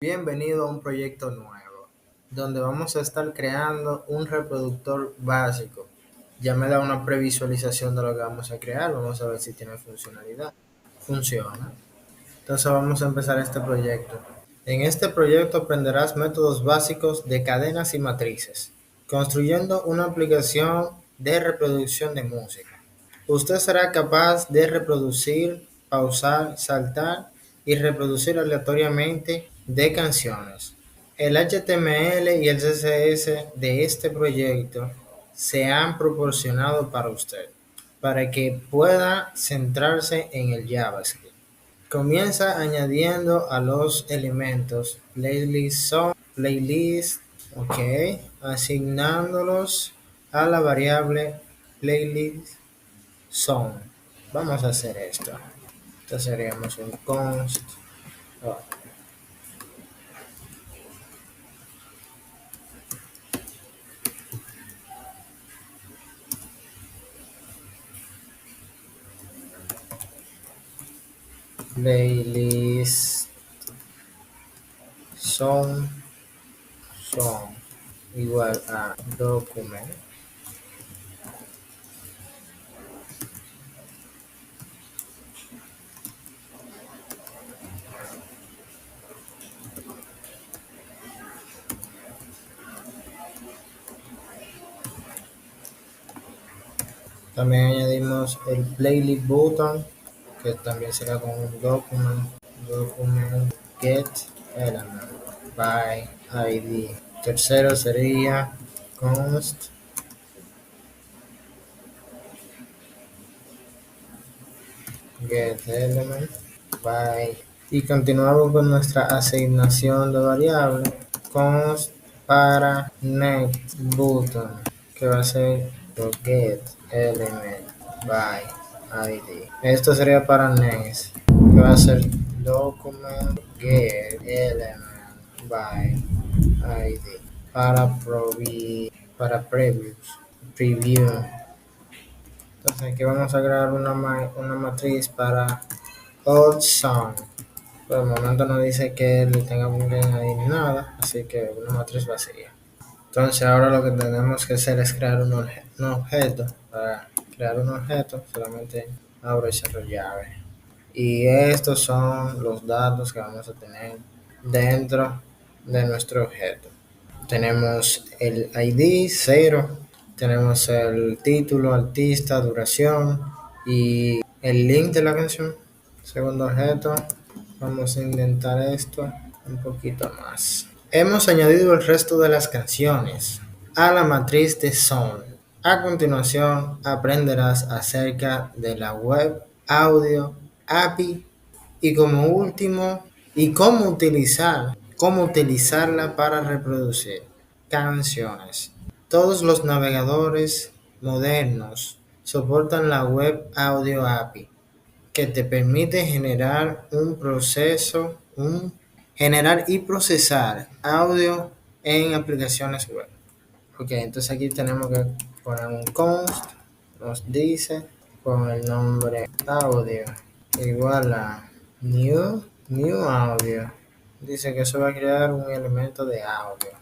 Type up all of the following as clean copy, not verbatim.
Bienvenido a un proyecto nuevo, donde vamos a estar creando un reproductor básico. Ya me da una previsualización de lo que vamos a crear, vamos a ver si tiene funcionalidad. Funciona. Entonces vamos a empezar este proyecto. En este proyecto aprenderás métodos básicos de cadenas y matrices, construyendo una aplicación de reproducción de música. Usted será capaz de reproducir, pausar, saltar y reproducir aleatoriamente de canciones. El HTML y el CSS de este proyecto se han proporcionado para usted, para que pueda centrarse en el JavaScript. Comienza añadiendo a los elementos playlist, ok, asignándolos a la variable playlist son. Vamos a hacer esto. Entonces haríamos un const oh, playlist son igual a document. También añadimos el playlist button, que también será con un document get element by id. Tercero sería const get element by, y continuamos con nuestra asignación de variable const para next button, que va a ser get element by id. Esto sería para next, que va a ser document get element by id. Para preview. Entonces aquí vamos a crear una matriz para old song. Por el momento no dice que le tengamos que añadir nada, así que una matriz vacía. Entonces ahora lo que tenemos que hacer es crear un objeto. Para crear un objeto solamente abro y cierro llave. Y estos son los datos que vamos a tener dentro de nuestro objeto. Tenemos el ID 0, tenemos el título, artista, duración y el link de la canción. Segundo objeto, vamos a indentar esto un poquito más. Hemos añadido el resto de las canciones a la matriz de Sound. A continuación aprenderás acerca de la web audio API y como último y cómo utilizarla para reproducir canciones. Todos los navegadores modernos soportan la web audio API, que te permite generar y procesar audio en aplicaciones web. Ok, entonces aquí tenemos que poner un const, nos dice con el nombre audio igual a new audio. Dice que eso va a crear un elemento de audio.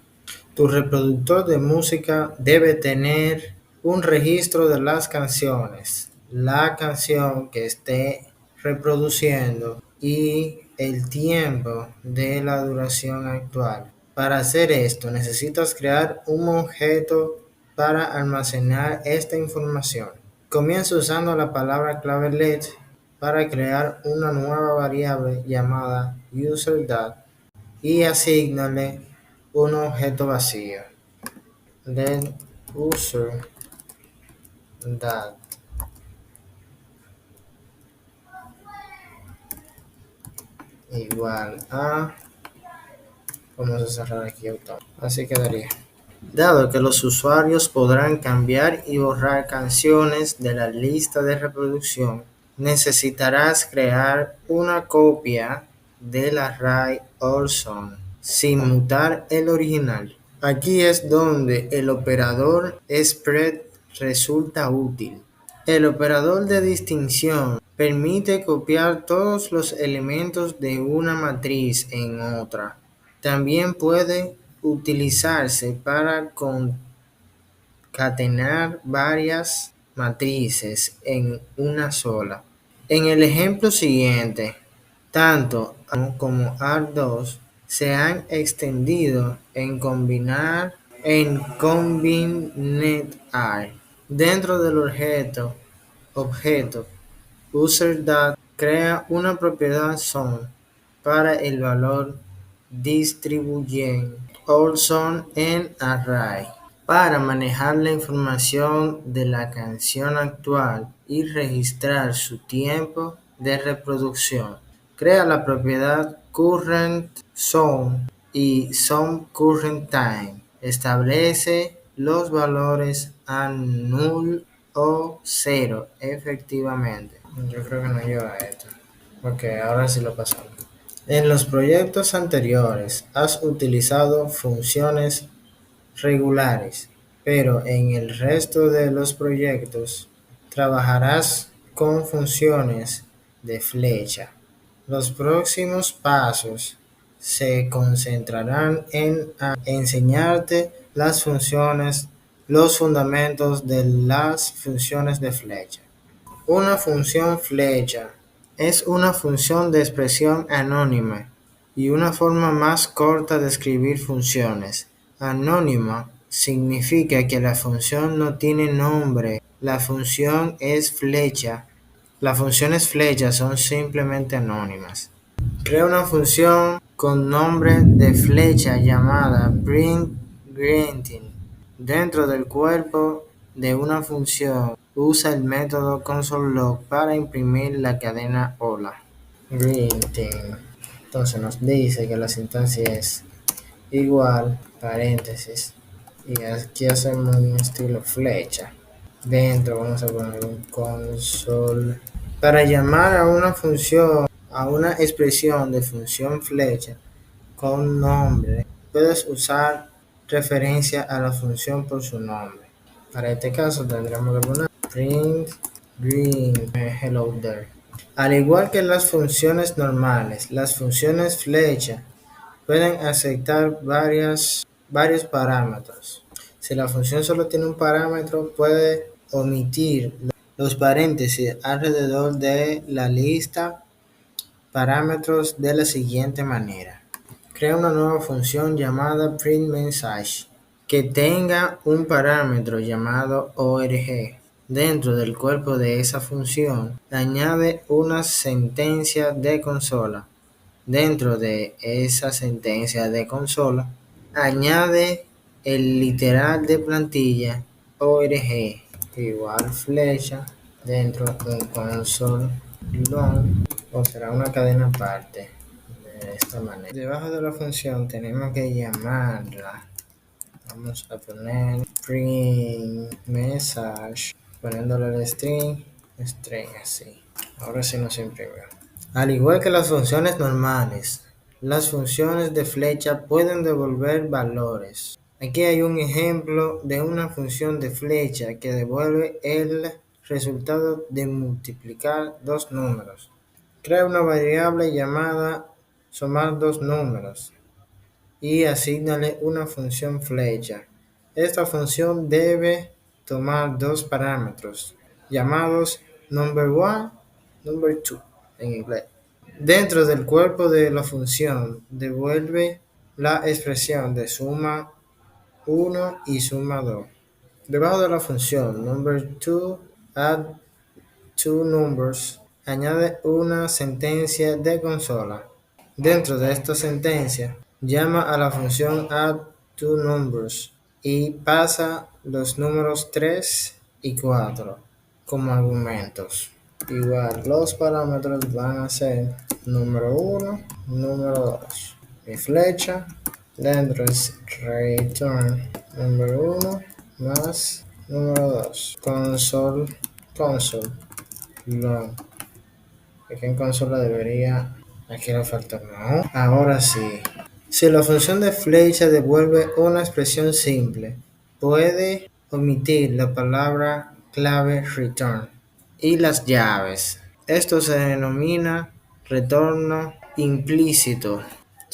Tu reproductor de música debe tener un registro de las canciones, la canción que esté reproduciendo y el tiempo de la duración actual. Para hacer esto necesitas crear un objeto para almacenar esta información. Comienza usando la palabra clave let para crear una nueva variable llamada user.data y asignale un objeto vacío. Let user that igual a, vamos a cerrar aquí autómatico, así quedaría. Dado que los usuarios podrán cambiar y borrar canciones de la lista de reproducción, necesitarás crear una copia del array Orson sin mutar el original. Aquí es donde el operador spread resulta útil. El operador de distinción permite copiar todos los elementos de una matriz en otra, También puede utilizarse para concatenar varias matrices en una sola. En el ejemplo siguiente, tanto A1 como A2 se han extendido en CombineR. Dentro del objeto UserData crea una propiedad Zone para el valor distribuyen all zone en array para manejar la información de la canción actual y registrar su tiempo de reproducción. Crea la propiedad current_zone y zone_current_time. Establece los valores a null o cero efectivamente. Yo creo que no lleva esto, porque ahora sí lo pasamos. En los proyectos anteriores has utilizado funciones regulares, pero en el resto de los proyectos trabajarás con funciones de flecha. Los próximos pasos se concentrarán en enseñarte los fundamentos de las funciones de flecha. Una función flecha es una función de expresión anónima y una forma más corta de escribir funciones. Anónima significa que la función no tiene nombre. Las funciones flecha son simplemente anónimas. Crea una función con nombre de flecha llamada printGreeting. Dentro del cuerpo de una función, usa el método consoleLog para imprimir la cadena hola. Greeting. Entonces nos dice que la sintaxis es igual, paréntesis, y aquí hacemos un estilo flecha. Dentro vamos a poner un console. Para llamar a una función, a una expresión de función flecha con nombre, puedes usar referencia a la función por su nombre. Para este caso tendremos que poner print green hello there. Al igual que las funciones normales, las funciones flecha pueden aceptar varios parámetros. Si la función solo tiene un parámetro, puede omitir los paréntesis alrededor de la lista parámetros de la siguiente manera. Crea una nueva función llamada printMessage que tenga un parámetro llamado org. Dentro del cuerpo de esa función, añade una sentencia de consola. Dentro de esa sentencia de consola, añade el literal de plantilla org igual flecha dentro de un console long o será una cadena aparte de esta manera. Debajo de la función tenemos que llamarla. Vamos a poner print message poniéndole el string así. Ahora sí nos imprimió. Al igual que las funciones normales, las funciones de flecha pueden devolver valores. Aquí hay un ejemplo de una función de flecha que devuelve el resultado de multiplicar dos números. Crea una variable llamada sumar dos números y asígnale una función flecha. Esta función debe tomar dos parámetros llamados number1, number2 en inglés. Dentro del cuerpo de la función devuelve la expresión de suma 1 y suma 2. Debajo de la función number2 add two numbers añade una sentencia de consola. Dentro de esta sentencia llama a la función addTwoNumbers y pasa los números 3 y 4 como argumentos. Igual los parámetros van a ser número 1, número 2. Mi flecha dentro es return número 1 más número 2. Console long. Aquí en consola debería. Aquí le falta no. Ahora sí. Si la función de flecha devuelve una expresión simple, puede omitir la palabra clave return y las llaves. Esto se denomina retorno implícito.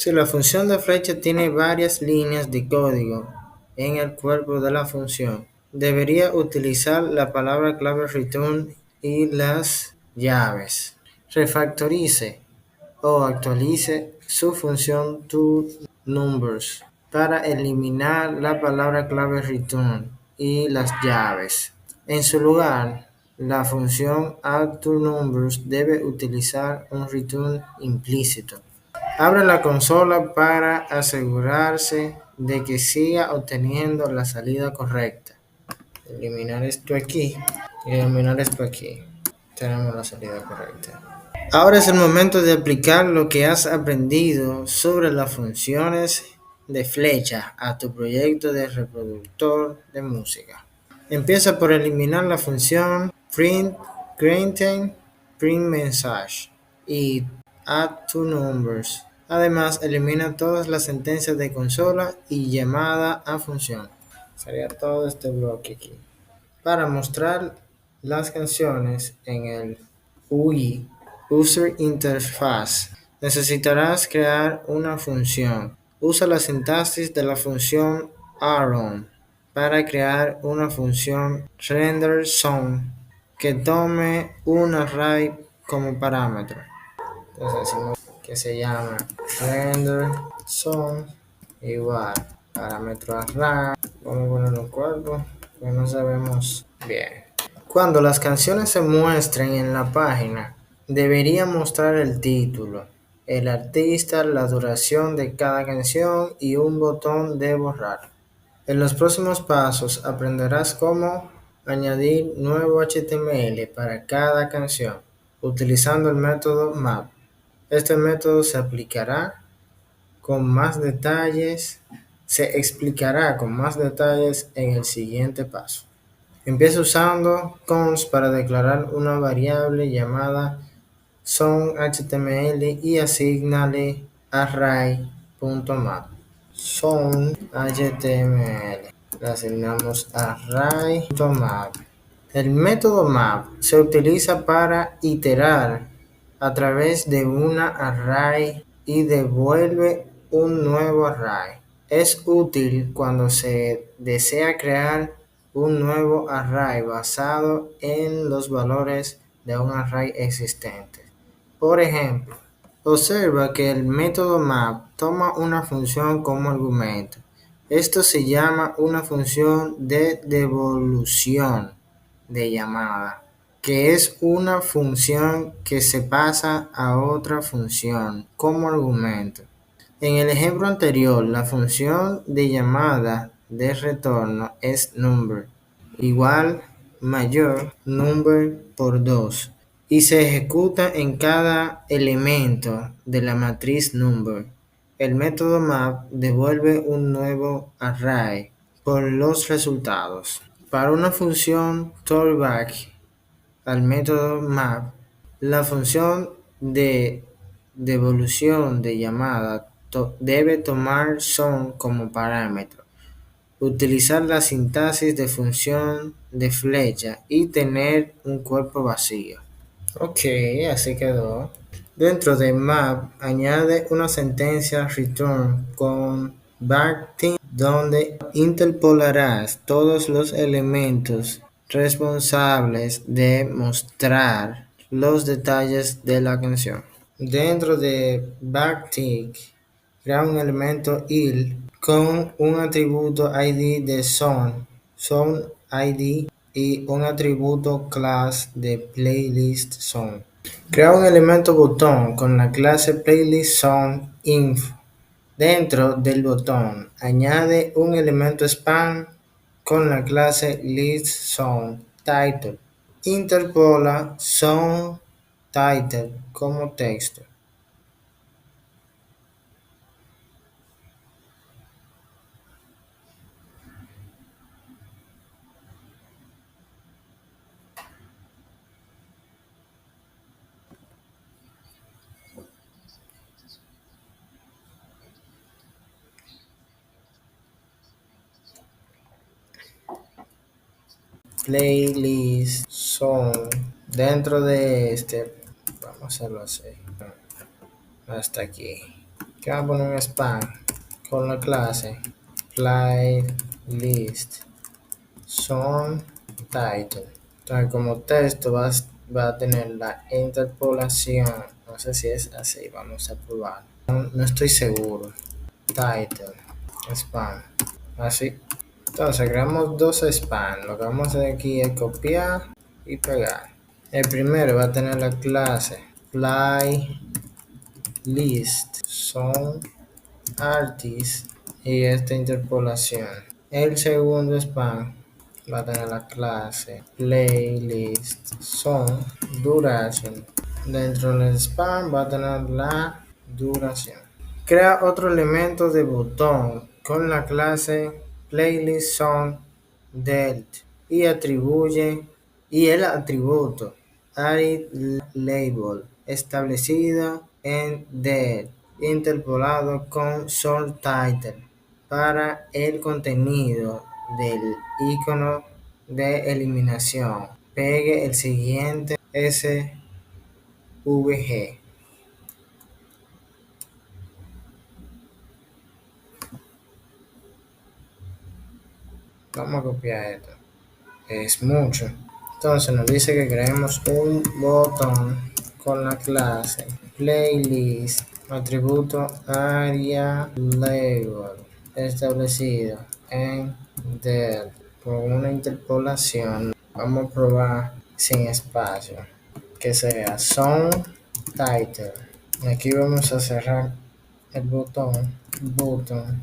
Si la función de flecha tiene varias líneas de código en el cuerpo de la función, debería utilizar la palabra clave return y las llaves. Refactorice o actualice su función toNumbers para eliminar la palabra clave return y las llaves. En su lugar, la función addToNumbers debe utilizar un return implícito. Abre la consola para asegurarse de que siga obteniendo la salida correcta. Eliminar esto aquí y eliminar esto aquí. Tenemos la salida correcta. Ahora es el momento de aplicar lo que has aprendido sobre las funciones de flecha a tu proyecto de reproductor de música. Empieza por eliminar la función printMessage y addToNumbers. Además, elimina todas las sentencias de consola y llamada a función. Sería todo este bloque aquí. Para mostrar las canciones en el UI User Interface, necesitarás crear una función. Usa la sintaxis de la función Aron para crear una función renderSong que tome un array como parámetro. Entonces decimos que se llama renderSong igual parámetro array. Vamos a poner un cuerpo que no sabemos bien. Cuando las canciones se muestren en la página, debería mostrar el título, el artista, la duración de cada canción y un botón de borrar. En los próximos pasos aprenderás cómo añadir nuevo HTML para cada canción utilizando el método map. Este método se explicará con más detalles en el siguiente paso. Empieza usando const para declarar una variable llamada songhtml y asígnale array.map. Songhtml. Le asignamos array.map. El método map se utiliza para iterar a través de una array y devuelve un nuevo array. Es útil cuando se desea crear un nuevo array basado en los valores de un array existente. Por ejemplo, observa que el método map toma una función como argumento. Esto se llama una función de devolución de llamada, que es una función que se pasa a otra función como argumento. En el ejemplo anterior, la función de llamada de retorno es number igual mayor number por 2 y se ejecuta en cada elemento de la matriz number. El método map devuelve un nuevo array por los resultados. Para una función callback al método map, la función de devolución de llamada debe tomar song como parámetro, utilizar la sintaxis de función de flecha y tener un cuerpo vacío. Ok, así quedó. Dentro de map, añade una sentencia return con backtick donde interpolarás todos los elementos responsables de mostrar los detalles de la canción. Dentro de backtick, crea un elemento il con un atributo id de song id y un atributo class de playlist song. Crea un elemento botón con la clase playlist song info. Dentro del botón, añade un elemento span con la clase list song title. Interpola song title como texto. Playlist song. Dentro de este, vamos a hacerlo así. Hasta aquí. que vamos a poner un span con la clase playlist song title. Entonces, como texto va a tener la interpolación. No sé si es así, vamos a probar. No estoy seguro. Title, span, así. Entonces, creamos dos span. Lo que vamos a hacer aquí es copiar y pegar. El primero va a tener la clase playlist song artist y esta interpolación. El segundo span va a tener la clase playlist song duración. Dentro del span va a tener la duración. Crea otro elemento de botón con la clase playlist song delt y atribuye y el atributo add label establecido en delt interpolado con song title para el contenido del icono de eliminación. Pegue el siguiente SVG. Vamos a copiar esto. Es mucho. Entonces nos dice que creemos un botón con la clase playlist atributo area label establecido en del con una interpolación. Vamos a probar sin espacio que sea song title. Aquí vamos a cerrar el botón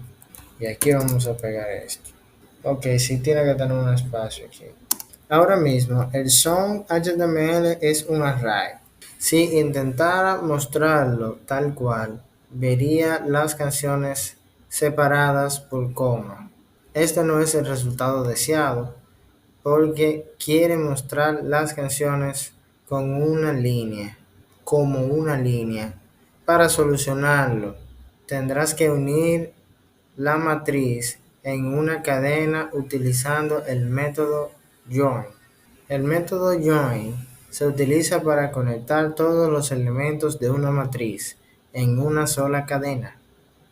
y aquí vamos a pegar esto. Ok, sí tiene que tener un espacio aquí. Ahora mismo, el song HTML es un array. Si intentara mostrarlo tal cual, vería las canciones separadas por coma. Este no es el resultado deseado porque quiere mostrar las canciones con una línea, como una línea. Para solucionarlo, tendrás que unir la matriz en una cadena utilizando el método join. El método join se utiliza para conectar todos los elementos de una matriz en una sola cadena.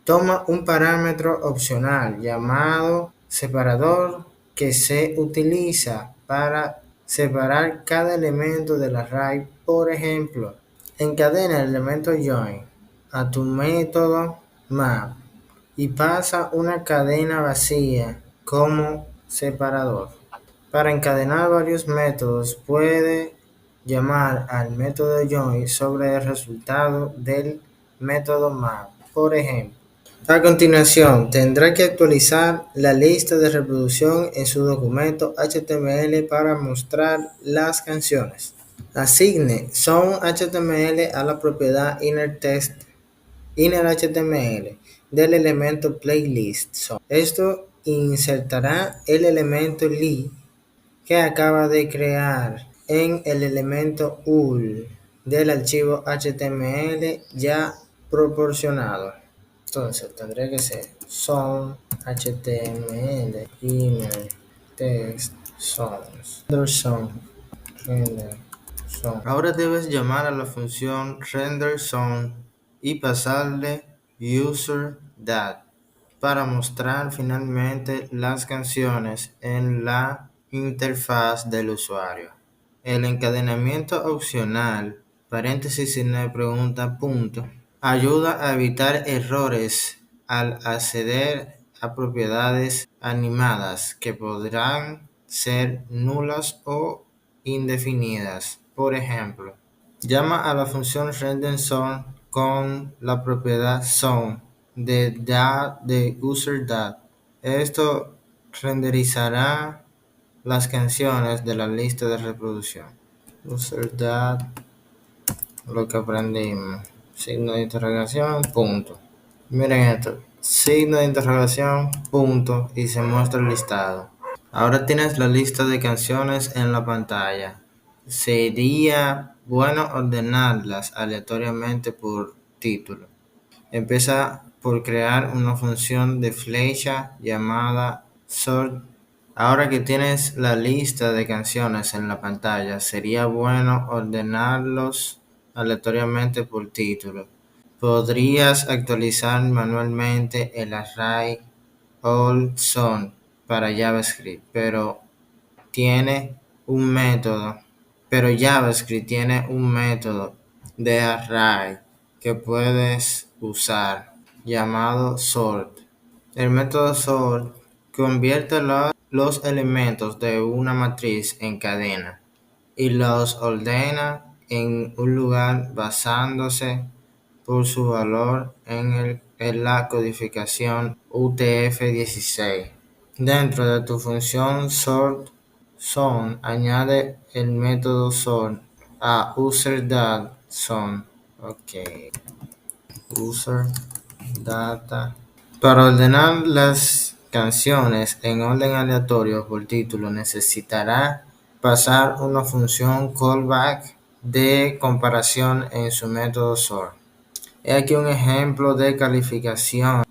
Toma un parámetro opcional llamado separador que se utiliza para separar cada elemento del array. Por ejemplo, encadena el elemento join a tu método map y pasa una cadena vacía como separador. Para encadenar varios métodos puede llamar al método join sobre el resultado del método map. Por ejemplo, a continuación tendrá que actualizar la lista de reproducción en su documento HTML para mostrar las canciones. Asigne son HTML a la propiedad innerHTML del elemento playlist. Esto insertará el elemento li que acaba de crear en el elemento ul del archivo HTML ya proporcionado. Entonces tendría que ser son HTML inner text songs render song. Ahora debes llamar a la función render song y pasarle user that para mostrar finalmente las canciones en la interfaz del usuario. El encadenamiento opcional, paréntesis signo de pregunta, punto, ayuda a evitar errores al acceder a propiedades animadas que podrán ser nulas o indefinidas. Por ejemplo, llama a la función renderSong con la propiedad song de user.dat. Esto renderizará las canciones de la lista de reproducción. User.dat, lo que aprendimos. Signo de interrogación, punto. Miren esto. Signo de interrogación, punto, y se muestra el listado. Ahora tienes la lista de canciones en la pantalla. Sería bueno ordenarlas aleatoriamente por título. Empieza por crear una función de flecha llamada sort. Ahora que tienes la lista de canciones en la pantalla, sería bueno ordenarlos aleatoriamente por título. Podrías actualizar manualmente el array all son para JavaScript, tiene un método, pero JavaScript tiene un método de array que puedes usar llamado sort. El método sort convierte los elementos de una matriz en cadena y los ordena en un lugar basándose por su valor en la codificación UTF-16. Dentro de tu función sort añade el método sort a user.sort. Ok, user data. Para ordenar las canciones en orden aleatorio por título necesitará pasar una función callback de comparación en su método sort. He aquí un ejemplo de clasificación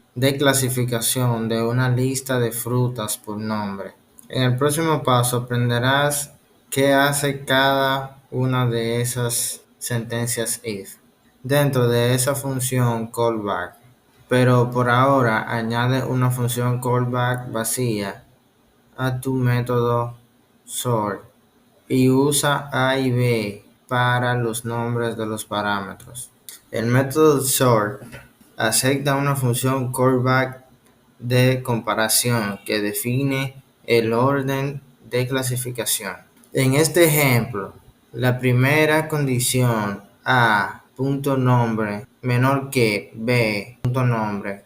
de una lista de frutas por nombre. En el próximo paso aprenderás qué hace cada una de esas sentencias if dentro de esa función callback. Pero por ahora añade una función callback vacía a tu método sort y usa A y B para los nombres de los parámetros. El método sort acepta una función callback de comparación que define el orden de clasificación. En este ejemplo, la primera condición A.nombre menor que B.nombre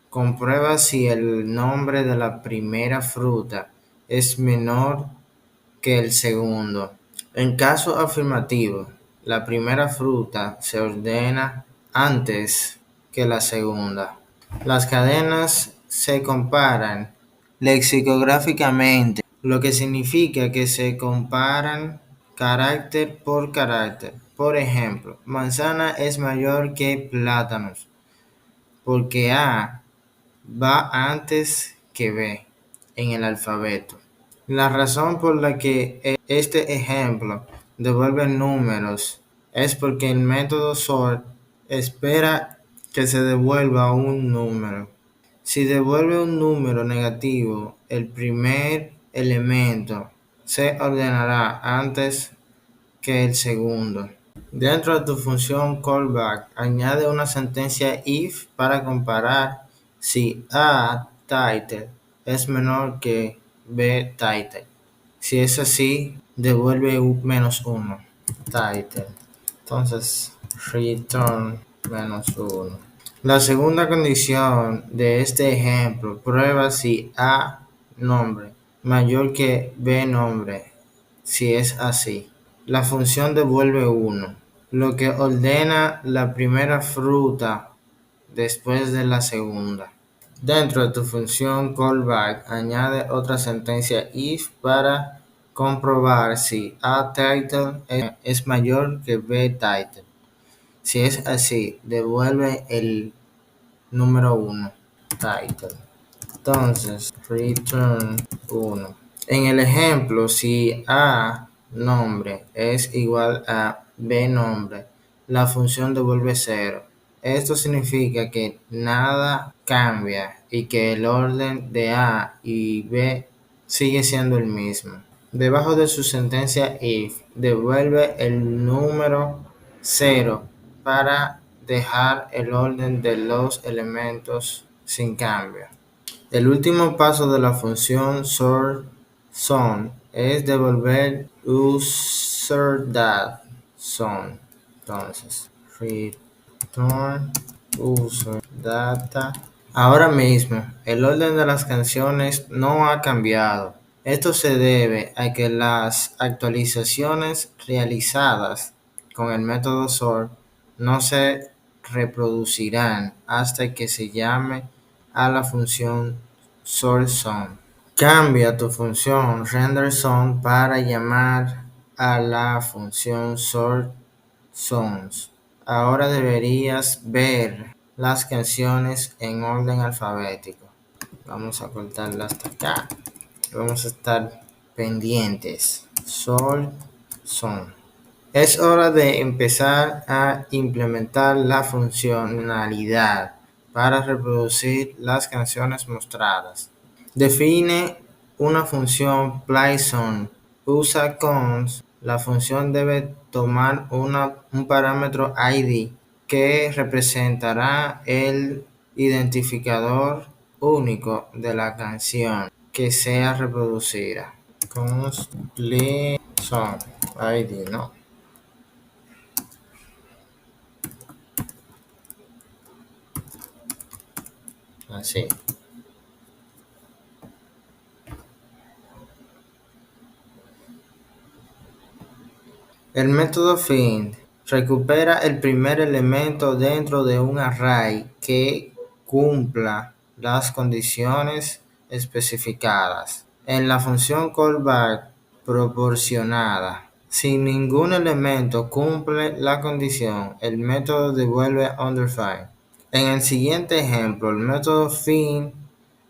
comprueba si el nombre de la primera fruta es menor que el segundo. En caso afirmativo, la primera fruta se ordena antes que la segunda. Las cadenas se comparan lexicográficamente, lo que significa que se comparan carácter por carácter. Por ejemplo, manzana es mayor que plátanos, porque A va antes que B en el alfabeto. La razón por la que este ejemplo devuelve números es porque el método sort espera que se devuelva un número. Si devuelve un número negativo, el primer elemento se ordenará antes que el segundo. Dentro de tu función callback, añade una sentencia if para comparar si A title es menor que B title. Si es así, devuelve -1 title. Entonces, return -1. La segunda condición de este ejemplo prueba si A nombre mayor que B nombre. Si es así, la función devuelve 1, lo que ordena la primera fruta después de la segunda. Dentro de tu función callback, añade otra sentencia if para comprobar si A title es mayor que B title. Si es así, devuelve el número 1 title. Entonces, return 1. En el ejemplo, si A nombre es igual a B nombre, la función devuelve 0. Esto significa que nada cambia y que el orden de A y B sigue siendo el mismo. Debajo de su sentencia if, devuelve el número 0 para dejar el orden de los elementos sin cambio. El último paso de la función sort es devolver user.sort. Entonces, return user.data. Ahora mismo, el orden de las canciones no ha cambiado. Esto se debe a que las actualizaciones realizadas con el método sort no se reproducirán hasta que se llame a la función sortSong. Cambia tu función renderSong para llamar a la función sortSongs. Ahora deberías ver las canciones en orden alfabético. Vamos a cortarla hasta acá. Vamos a estar pendientes. SortSong. Es hora de empezar a implementar la funcionalidad para reproducir las canciones mostradas. Define una función PlaySong. Usa cons. La función debe tomar un parámetro ID que representará el identificador único de la canción que sea reproducida. Const PlaySong ID, ¿no? Así. El método find recupera el primer elemento dentro de un array que cumpla las condiciones especificadas en la función callback proporcionada. Si ningún elemento cumple la condición, el método devuelve undefined. En el siguiente ejemplo, el método find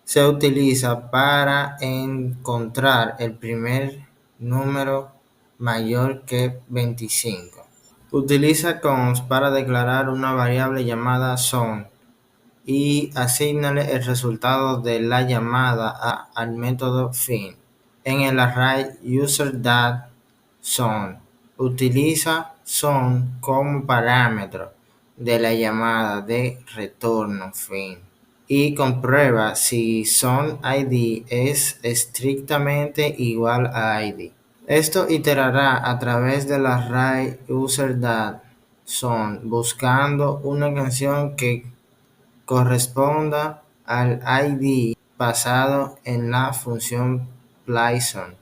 se utiliza para encontrar el primer número mayor que 25. Utiliza const para declarar una variable llamada son y asignale el resultado de la llamada al método find. En el array user.son utiliza son como parámetro de la llamada de retorno find y comprueba si son_id es estrictamente igual a id. Esto iterará a través del array user.son buscando una canción que corresponda al id pasado en la función PlaySong.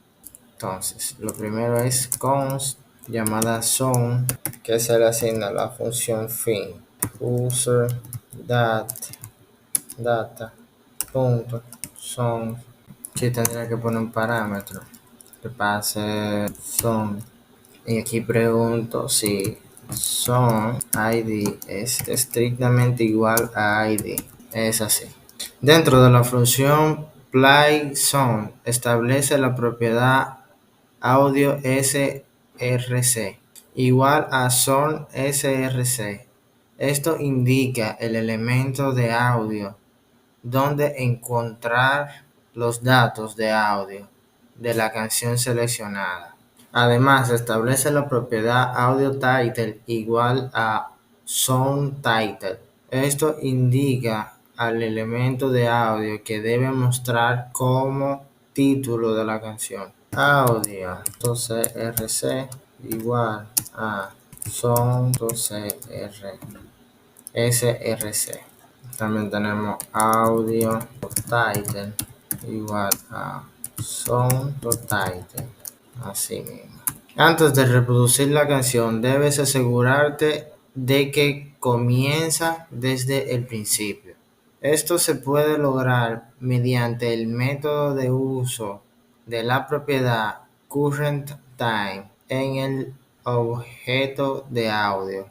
Entonces, lo primero es const llamada son que se le asigna la función find user.data punto son que tendría que poner un parámetro que pase son y aquí pregunto si son id es estrictamente igual a id. Es así. Dentro de la función playSong establece la propiedad audio src igual a son src. Esto indica el elemento de audio donde encontrar los datos de audio de la canción seleccionada. Además, establece la propiedad audioTitle igual a soundTitle. Esto indica al elemento de audio que debe mostrar como título de la canción. Audio .crc igual a sound.src. También tenemos audio title igual a sound.title. Así mismo. Antes de reproducir la canción, debes asegurarte de que comienza desde el principio. Esto se puede lograr mediante el método de uso de la propiedad currentTime en el objeto de audio.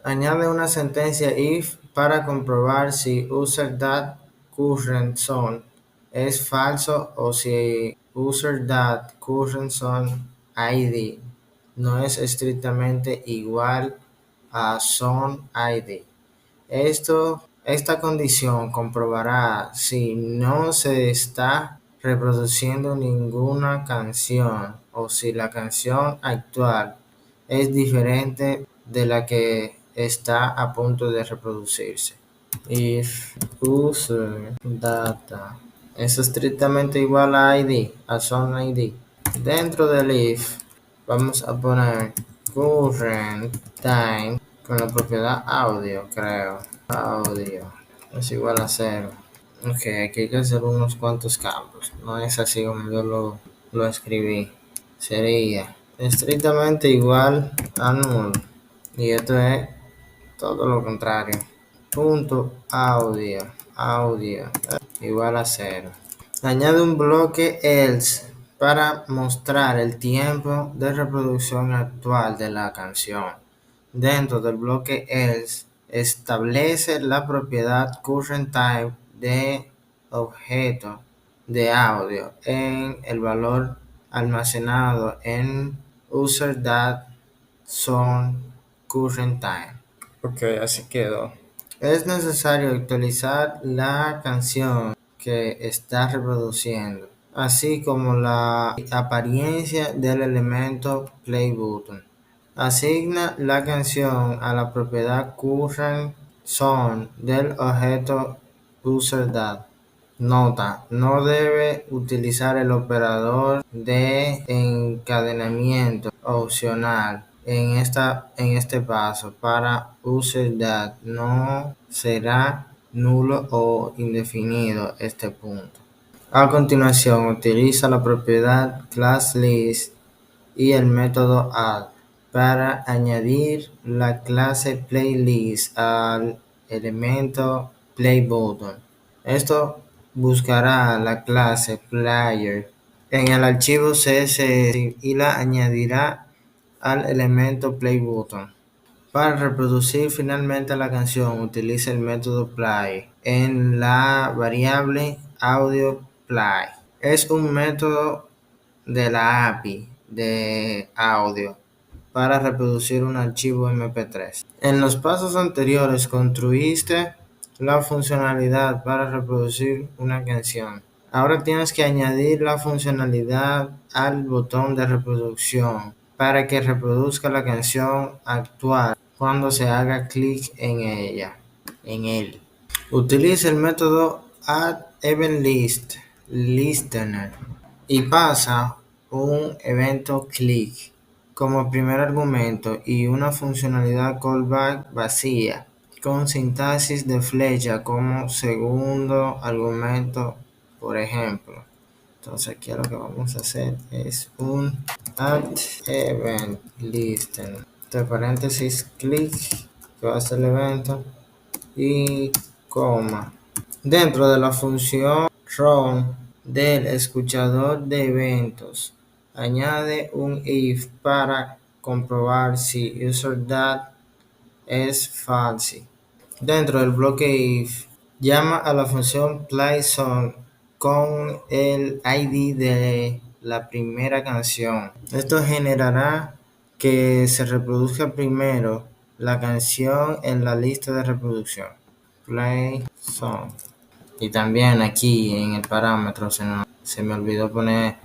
Añade una sentencia if para comprobar si user.currentSong es falso o si user.currentSongID no es estrictamente igual a SongID. Esta condición comprobará si no se está reproduciendo ninguna canción o si la canción actual es diferente de la que está a punto de reproducirse. If user data es estrictamente igual a id, a son id. Dentro del if vamos a poner current time con la propiedad audio, creo. Audio es igual a 0. Ok, aquí hay que hacer unos cuantos cambios. No es así como yo lo escribí. Sería estrictamente igual a null. Y esto es todo lo contrario. Punto audio igual a 0. Añade un bloque else para mostrar el tiempo de reproducción actual de la canción. Dentro del bloque else establece la propiedad currentTime de objeto de audio en el valor almacenado en user. son current time. Ok, así quedó. Es necesario actualizar la canción que está reproduciendo, así como la apariencia del elemento play button. Asigna la canción a la propiedad current song del objeto userDat. Nota: no debe utilizar el operador de encadenamiento opcional en este paso. Para userDat no será nulo o indefinido este punto. A continuación, utiliza la propiedad classList y el método add para añadir la clase playlist al elemento playButton. Esto buscará la clase player en el archivo CSS y la añadirá al elemento playButton. Para reproducir finalmente la canción, utiliza el método play en la variable audio play. Es un método de la API de audio para reproducir un archivo MP3. En los pasos anteriores construiste la funcionalidad para reproducir una canción. Ahora tienes que añadir la funcionalidad al botón de reproducción para que reproduzca la canción actual cuando se haga clic en él. Utiliza el método addEventListener y pasa un evento click como primer argumento y una funcionalidad callback vacía con sintaxis de flecha como segundo argumento, por ejemplo. Entonces aquí lo que vamos a hacer es un addEventListener, entre paréntesis click, que va a ser el evento, y coma. Dentro de la función run del escuchador de eventos, añade un if para comprobar si userDat es false. Dentro del bloque if, llama a la función playSong con el ID de la primera canción. Esto generará que se reproduzca primero la canción en la lista de reproducción. playSong. Y también aquí en el parámetro se me olvidó poner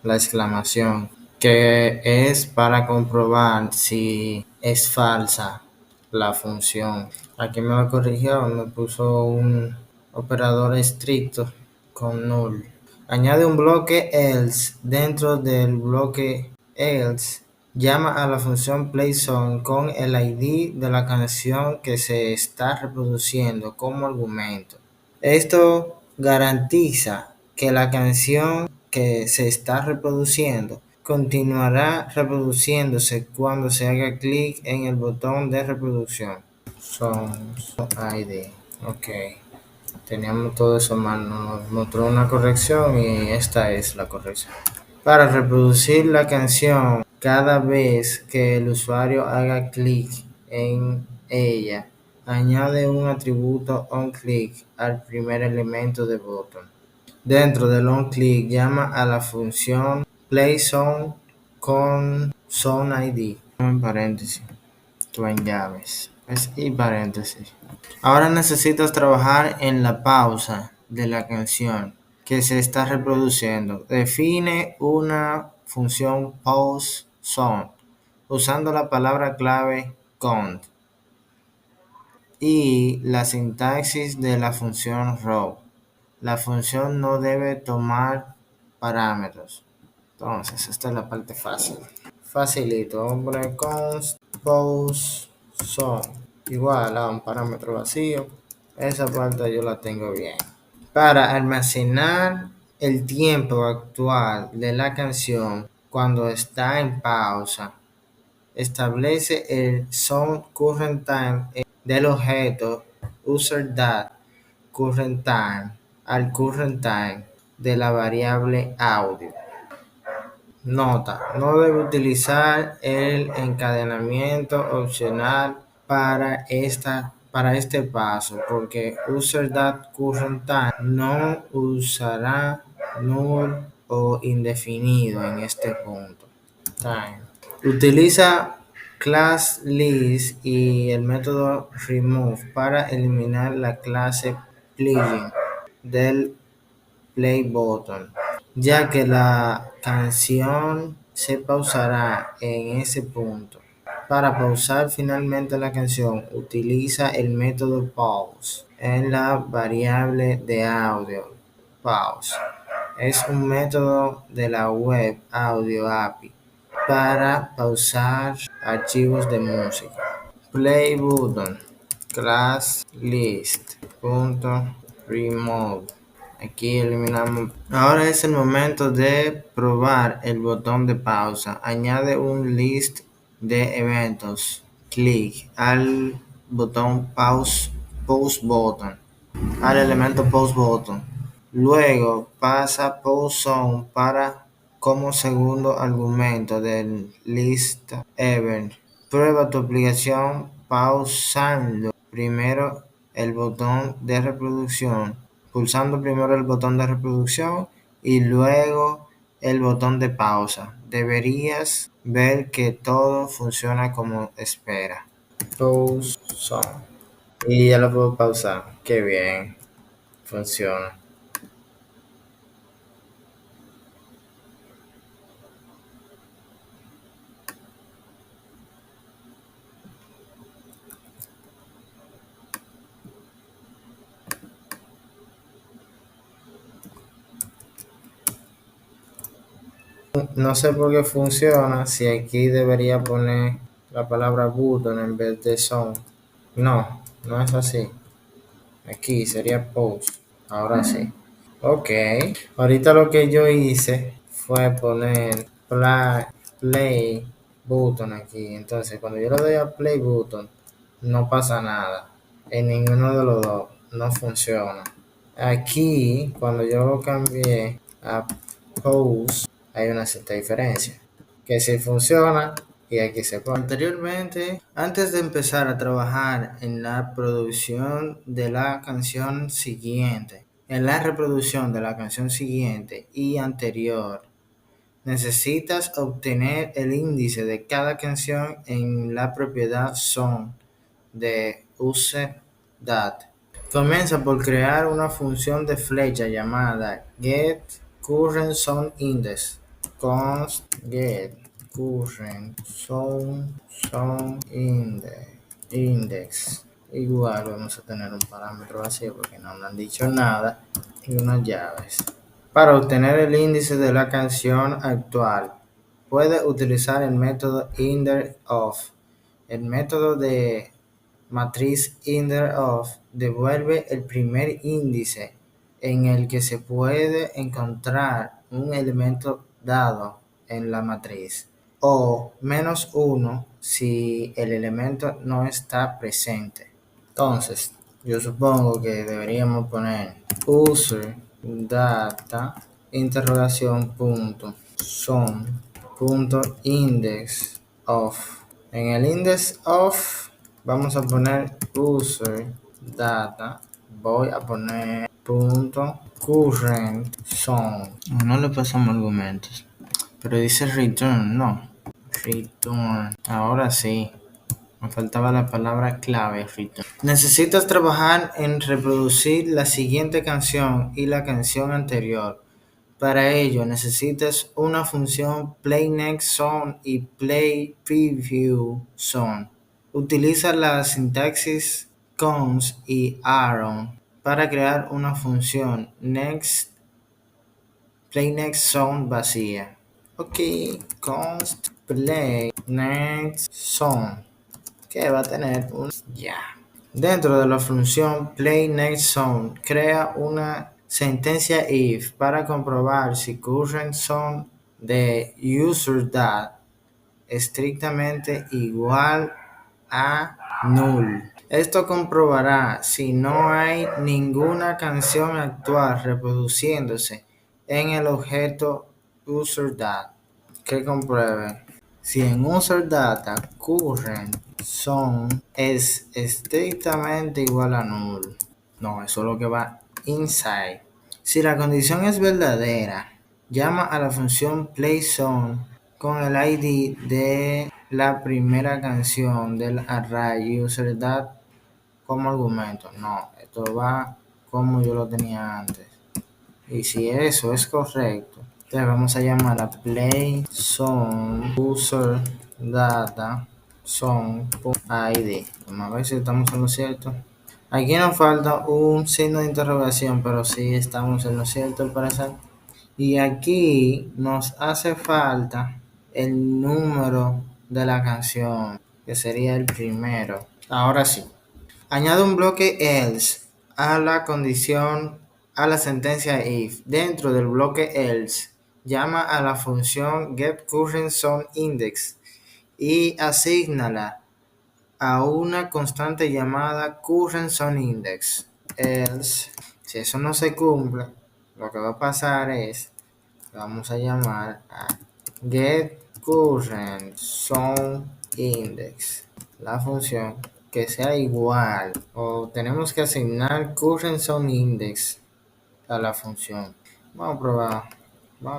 la exclamación, que es para comprobar si es falsa la función. Aquí me lo corrigió, me puso un operador estricto con null. Añade un bloque else. Dentro del bloque else, llama a la función playSong con el ID de la canción que se está reproduciendo como argumento. Esto garantiza que la canción que se está reproduciendo continuará reproduciéndose cuando se haga clic en el botón de reproducción. Songs ID. Ok. Teníamos todo eso mal. Nos mostró una corrección y esta es la corrección. Para reproducir la canción cada vez que el usuario haga clic en ella, añade un atributo onClick al primer elemento de botón. Dentro del onClick, llama a la función playSong con SongID, en paréntesis, en llaves, y paréntesis. Ahora necesitas trabajar en la pausa de la canción que se está reproduciendo. Define una función pause song usando la palabra clave count y la sintaxis de la función row. La función no debe tomar parámetros. Entonces, esta es la parte fácil. Facilito. Vamos a poner const pause song igual a un parámetro vacío. Esa parte yo la tengo bien. Para almacenar el tiempo actual de la canción cuando está en pausa, establece el soundCurrentTime del objeto userDat al currentTime de la variable audio. Nota: no debe utilizar el encadenamiento opcional para este paso porque userDatCurrentTime no usará null o indefinido en este punto. Time. Utiliza class list y el método remove para eliminar la clase plugin del play button, ya que la canción se pausará en ese punto. Para pausar finalmente la canción, utiliza el método pause en la variable de audio pause. Es un método de la web Audio API para pausar archivos de música. Play button class list punto remove. Aquí eliminamos. Ahora es el momento de probar el botón de pausa. Añade un list de eventos. Clic al botón pause button, al elemento pause button. Luego pasa pause zone para como segundo argumento del list event. Prueba tu aplicación pausando primero el botón de reproducción, pulsando primero el botón de reproducción y luego el botón de pausa. Deberías ver que todo funciona como espera. Pause on. Y ya lo puedo pausar. Qué bien. Funciona. No sé por qué funciona. Si aquí debería poner la palabra button en vez de son. No, no es así. Aquí sería post. Ahora sí. Ok. Ahorita lo que yo hice fue poner play button aquí. Entonces, cuando yo le doy a play button, no pasa nada. En ninguno de los dos no funciona. Aquí, cuando yo lo cambié a pause, hay una cierta diferencia. Que si funciona y aquí se pone. Anteriormente, antes de empezar a trabajar en la producción de la canción siguiente, en la reproducción de la canción siguiente y anterior, necesitas obtener el índice de cada canción en la propiedad Song de UseDat. Comienza por crear una función de flecha llamada getCurrentSongIndex. Const getCurrentSongIndex. Igual vamos a tener un parámetro vacío porque no nos han dicho nada y unas llaves. Para obtener el índice de la canción actual, puede utilizar el método InderOf. El método de matriz InderOf devuelve el primer índice en el que se puede encontrar un elemento dado en la matriz, o -1 si el elemento no está presente. Entonces, yo supongo que deberíamos poner user data interrogación punto son punto index of. En el index of vamos a poner user data. Voy a poner punto current son. No le pasamos argumentos, pero dice return, no. Return. Ahora sí. Me faltaba la palabra clave, Rito. Necesitas trabajar en reproducir la siguiente canción y la canción anterior. Para ello necesitas una función playNextSong y playPreviewSong. Utiliza la sintaxis const y arrow para crear una función playNextSong vacía. Ok, const playNextSong, que va a tener un ya. Dentro de la función playNextSong, crea una sentencia if para comprobar si currentSong de userDat estrictamente igual a null. Esto comprobará si no hay ninguna canción actual reproduciéndose en el objeto userDat. Que compruebe si en userData currentSong es estrictamente igual a null. No, eso es lo que va inside. Si la condición es verdadera, llama a la función playSong con el ID de la primera canción del array user.that como argumento. No, esto va como yo lo tenía antes. Y si eso es correcto, entonces vamos a llamar a play song user data song.id. Vamos a ver si estamos en lo cierto. Aquí nos falta un signo de interrogación, pero sí estamos en lo cierto al parecer. Y aquí nos hace falta el número de la canción, que sería el primero. Ahora sí. Añade un bloque else a la condición, a la sentencia if. Dentro del bloque else, llama a la función getCurrentZoneIndex y asígnala a una constante llamada currentZoneIndex. Else, si eso no se cumple, lo que va a pasar es que vamos a llamar a getCurrentZoneIndex, la función que sea igual, o tenemos que asignar currentZoneIndex a la función. Vamos a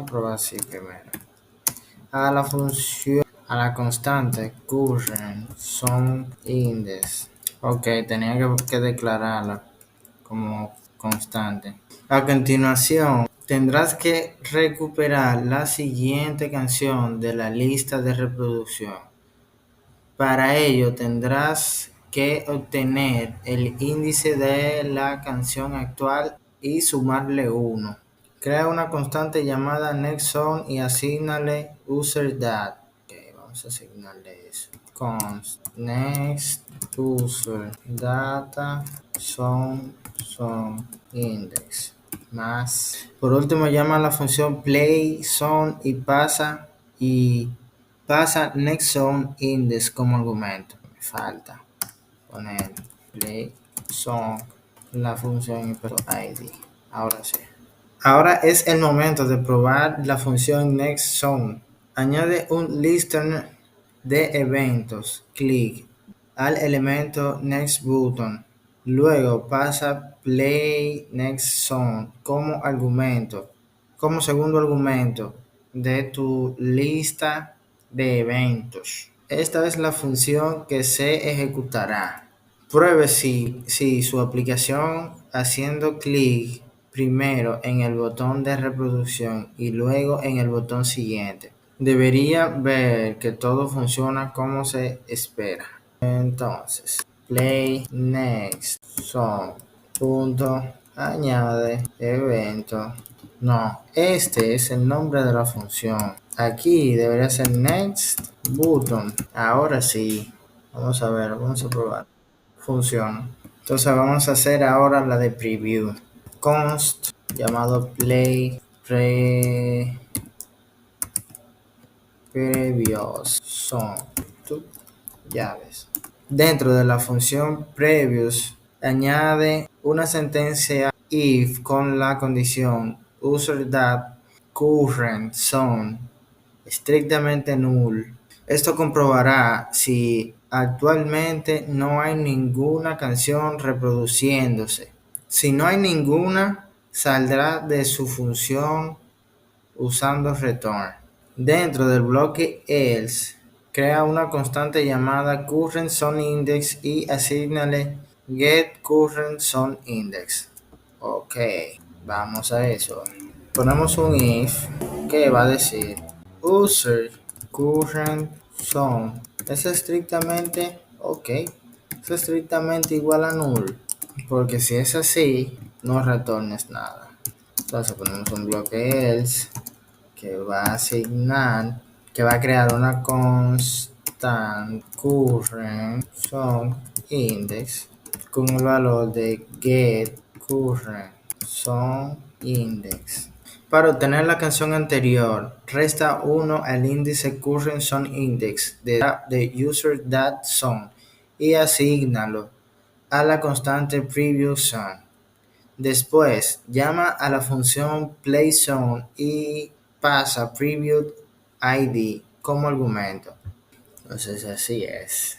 probar así primero. A la función, a la constante currentZoneIndex. Ok, tenía que declararla como constante. A continuación, tendrás que recuperar la siguiente canción de la lista de reproducción. Para ello tendrás que obtener el índice de la canción actual y sumarle 1. Crea una constante llamada nextZone y asígnale user.that. Ok, vamos a asignarle eso. Const next user data index más. Por último, llama a la función playZone y pasa nextZoneIndex como argumento. Me falta poner playZone, la función id. Ahora sí. Ahora es el momento de probar la función nextZone. Añade un listener de eventos. Clic al elemento next button. Luego pasa play nextZone como argumento, como segundo argumento de tu lista de eventos. Esta es la función que se ejecutará. Pruebe si su aplicación haciendo clic primero en el botón de reproducción y luego en el botón siguiente. Debería ver que todo funciona como se espera. Entonces, play next song punto añade evento. No, este es el nombre de la función. Aquí debería ser next button. Ahora sí. Vamos a ver, vamos a probar. Funciona. Entonces vamos a hacer ahora la de preview. Const llamado play previous son llaves. Dentro de la función previous añade una sentencia if con la condición user.that current zone estrictamente null. Esto comprobará si actualmente no hay ninguna canción reproduciéndose. Si no hay ninguna, saldrá de su función usando return. Dentro del bloque else, crea una constante llamada currentZoneIndex y asígnale getCurrentZoneIndex. Ok, vamos a eso. Ponemos un if que va a decir user current zone. Es estrictamente ok. Es estrictamente igual a null. Porque si es así, no retornes nada. Entonces ponemos un bloque else que va a asignar, que va a crear una constant current song index con el valor de get current song index. Para obtener la canción anterior, resta 1 al índice current song index de user.song y asígnalo a la constante previous song. Después, llama a la función playZone y pasa preview id como argumento. Entonces así es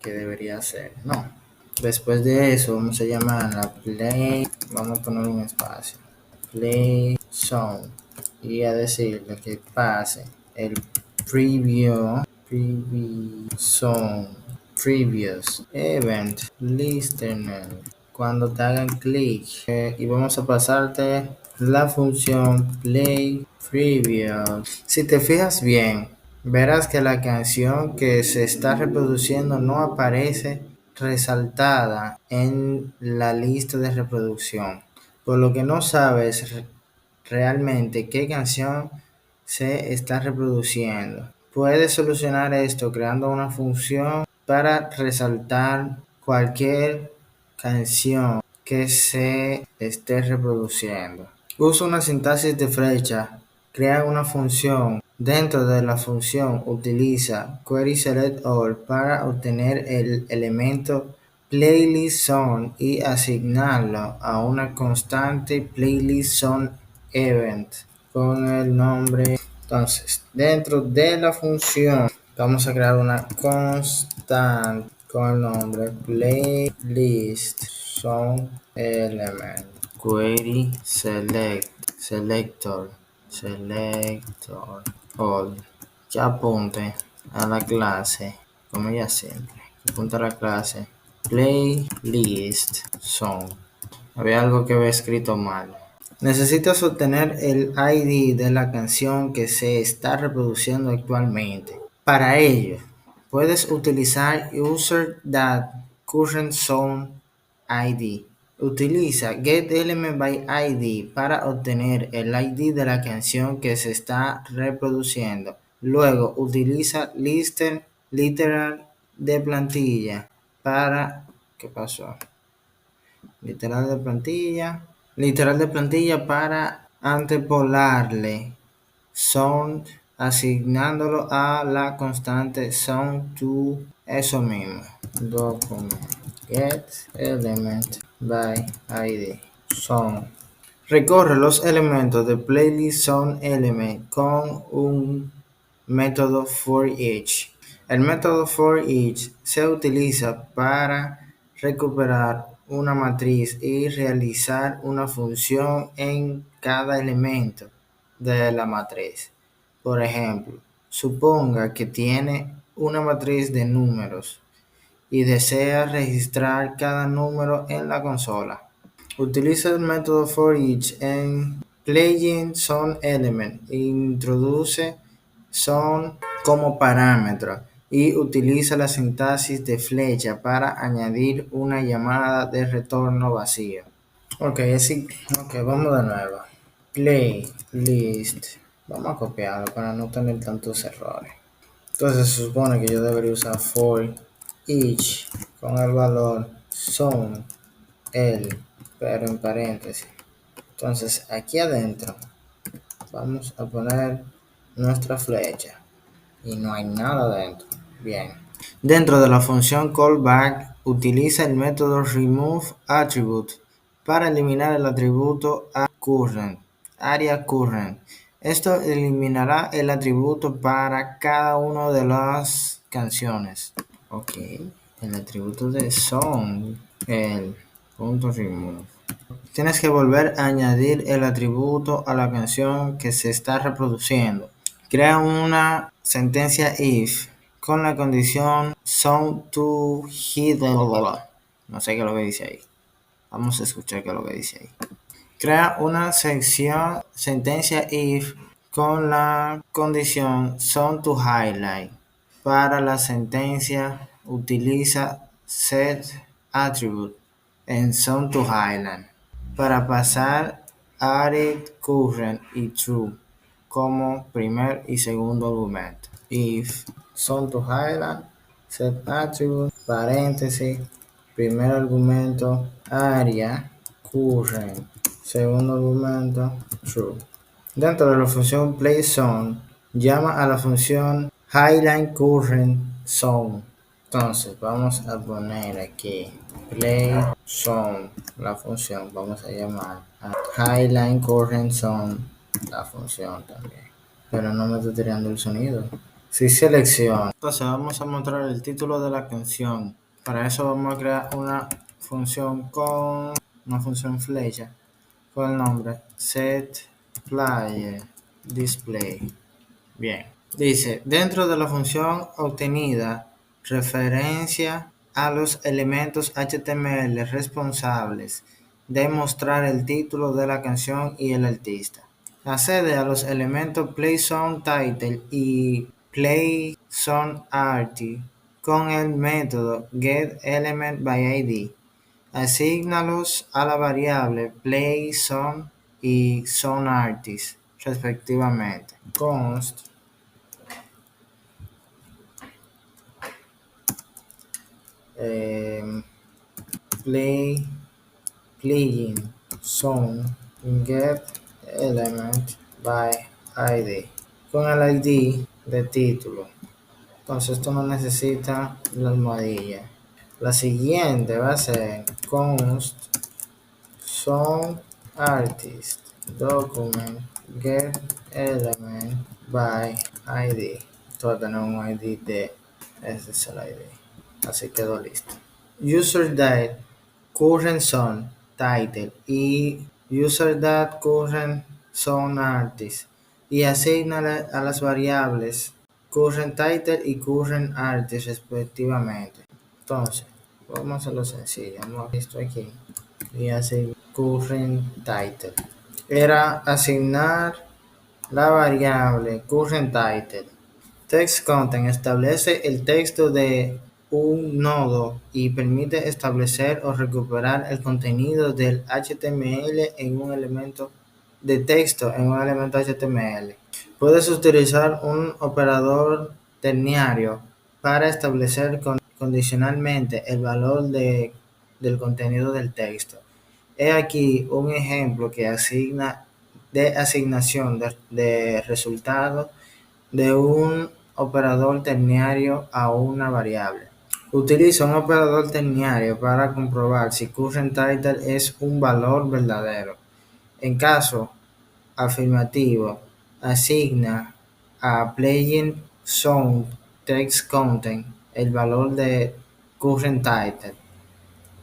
que debería ser. No. Después de eso vamos a llamar a la play. Vamos a poner un espacio. PlayZone. Y a decirle que pase el preview previous event listener. Cuando te hagan clic y vamos a pasarte la función play previous. Si te fijas bien, verás que la canción que se está reproduciendo no aparece resaltada en la lista de reproducción, por lo que no sabes realmente qué canción se está reproduciendo. Puedes solucionar esto creando una función para resaltar cualquier canción que se esté reproduciendo. Usa una sintaxis de flecha. Crea una función. Dentro de la función utiliza querySelectAll para obtener el elemento playlist zone y asignarlo a una constante playlist zone event con el nombre. Entonces, dentro de la función vamos a crear una constante con el nombre playlist zone element query selector all. Ya apunte a la clase, como ya siempre, apunta a la clase playlist zone. Había algo que había escrito mal. Necesitas obtener el ID de la canción que se está reproduciendo actualmente. Para ello, puedes utilizar user.currentzone.id. Utiliza getElementById para obtener el ID de la canción que se está reproduciendo. Luego, utiliza literal de plantilla para... ¿Qué pasó? Literal de plantilla para antepolarle sound asignándolo a la constante sound to eso mismo. Document get element by id sound. Recorre los elementos de playlist sound element con un método for each. El método for each se utiliza para recuperar una matriz y realizar una función en cada elemento de la matriz. Por ejemplo, suponga que tiene una matriz de números y desea registrar cada número en la consola. Utiliza el método forEach en playing sound element e introduce sound como parámetro y utiliza la sintaxis de flecha para añadir una llamada de retorno vacío. Ok, vamos de nuevo. Playlist. Vamos a copiarlo para no tener tantos errores. Entonces se supone que yo debería usar for each con el valor sound pero en paréntesis. Entonces aquí adentro vamos a poner nuestra flecha y no hay nada dentro. Bien. Dentro de la función callback utiliza el método removeAttribute para eliminar el atributo area current. Esto eliminará el atributo para cada una de las canciones. Ok, el atributo de sound, el punto remove. Tienes que volver a añadir el atributo a la canción que se está reproduciendo. Crea una sentencia if con la condición sound to hit. No sé qué es lo que dice ahí. Vamos a escuchar qué es lo que dice ahí. Crea una sentencia if con la condición sound to highlight. Para la sentencia utiliza setAttribute en sound to highlight para pasar added current y true como primer y segundo argumento. If sound to highlight setAttribute paréntesis primer argumento area current segundo argumento true. Dentro de la función playSound llama a la función highlight current sound. Entonces vamos a poner aquí playSound, la función, vamos a llamar a highlight current sound, la función también. Pero no me está tirando el sonido. Si selecciono, entonces vamos a mostrar el título de la canción. Para eso vamos a crear una función con una función flecha con el nombre setPlayerDisplay. Bien, Dice, dentro de la función obtenida, referencia a los elementos HTML responsables de mostrar el título de la canción y el artista. Accede a los elementos PlaySongTitle y PlaySongArtist con el método getElementById. Asígnalos a la variable PlaySong y SongArtist, respectivamente. Const eh, play playing song get element by id con el id de título. Entonces esto no necesita la almohadilla. La siguiente va a ser const song artist document get element by id. Esto va a tener un id de ese es el id. Así quedó listo. User date, current song, title y user date, current song artist y asignale a las variables current title y current artist respectivamente. Entonces, vamos a hacerlo sencillo. Vamos a esto aquí y así current title. Era asignar la variable current title. Text content establece el texto de un nodo y permite establecer o recuperar el contenido del HTML en un elemento de texto en un elemento HTML. Puedes utilizar un operador terciario para establecer condicionalmente el valor del contenido del texto. He aquí un ejemplo que asigna de asignación de resultados de un operador terciario a una variable. Utiliza un operador terciario para comprobar si currentTitle es un valor verdadero. En caso afirmativo, asigna a playing song text content el valor de currentTitle.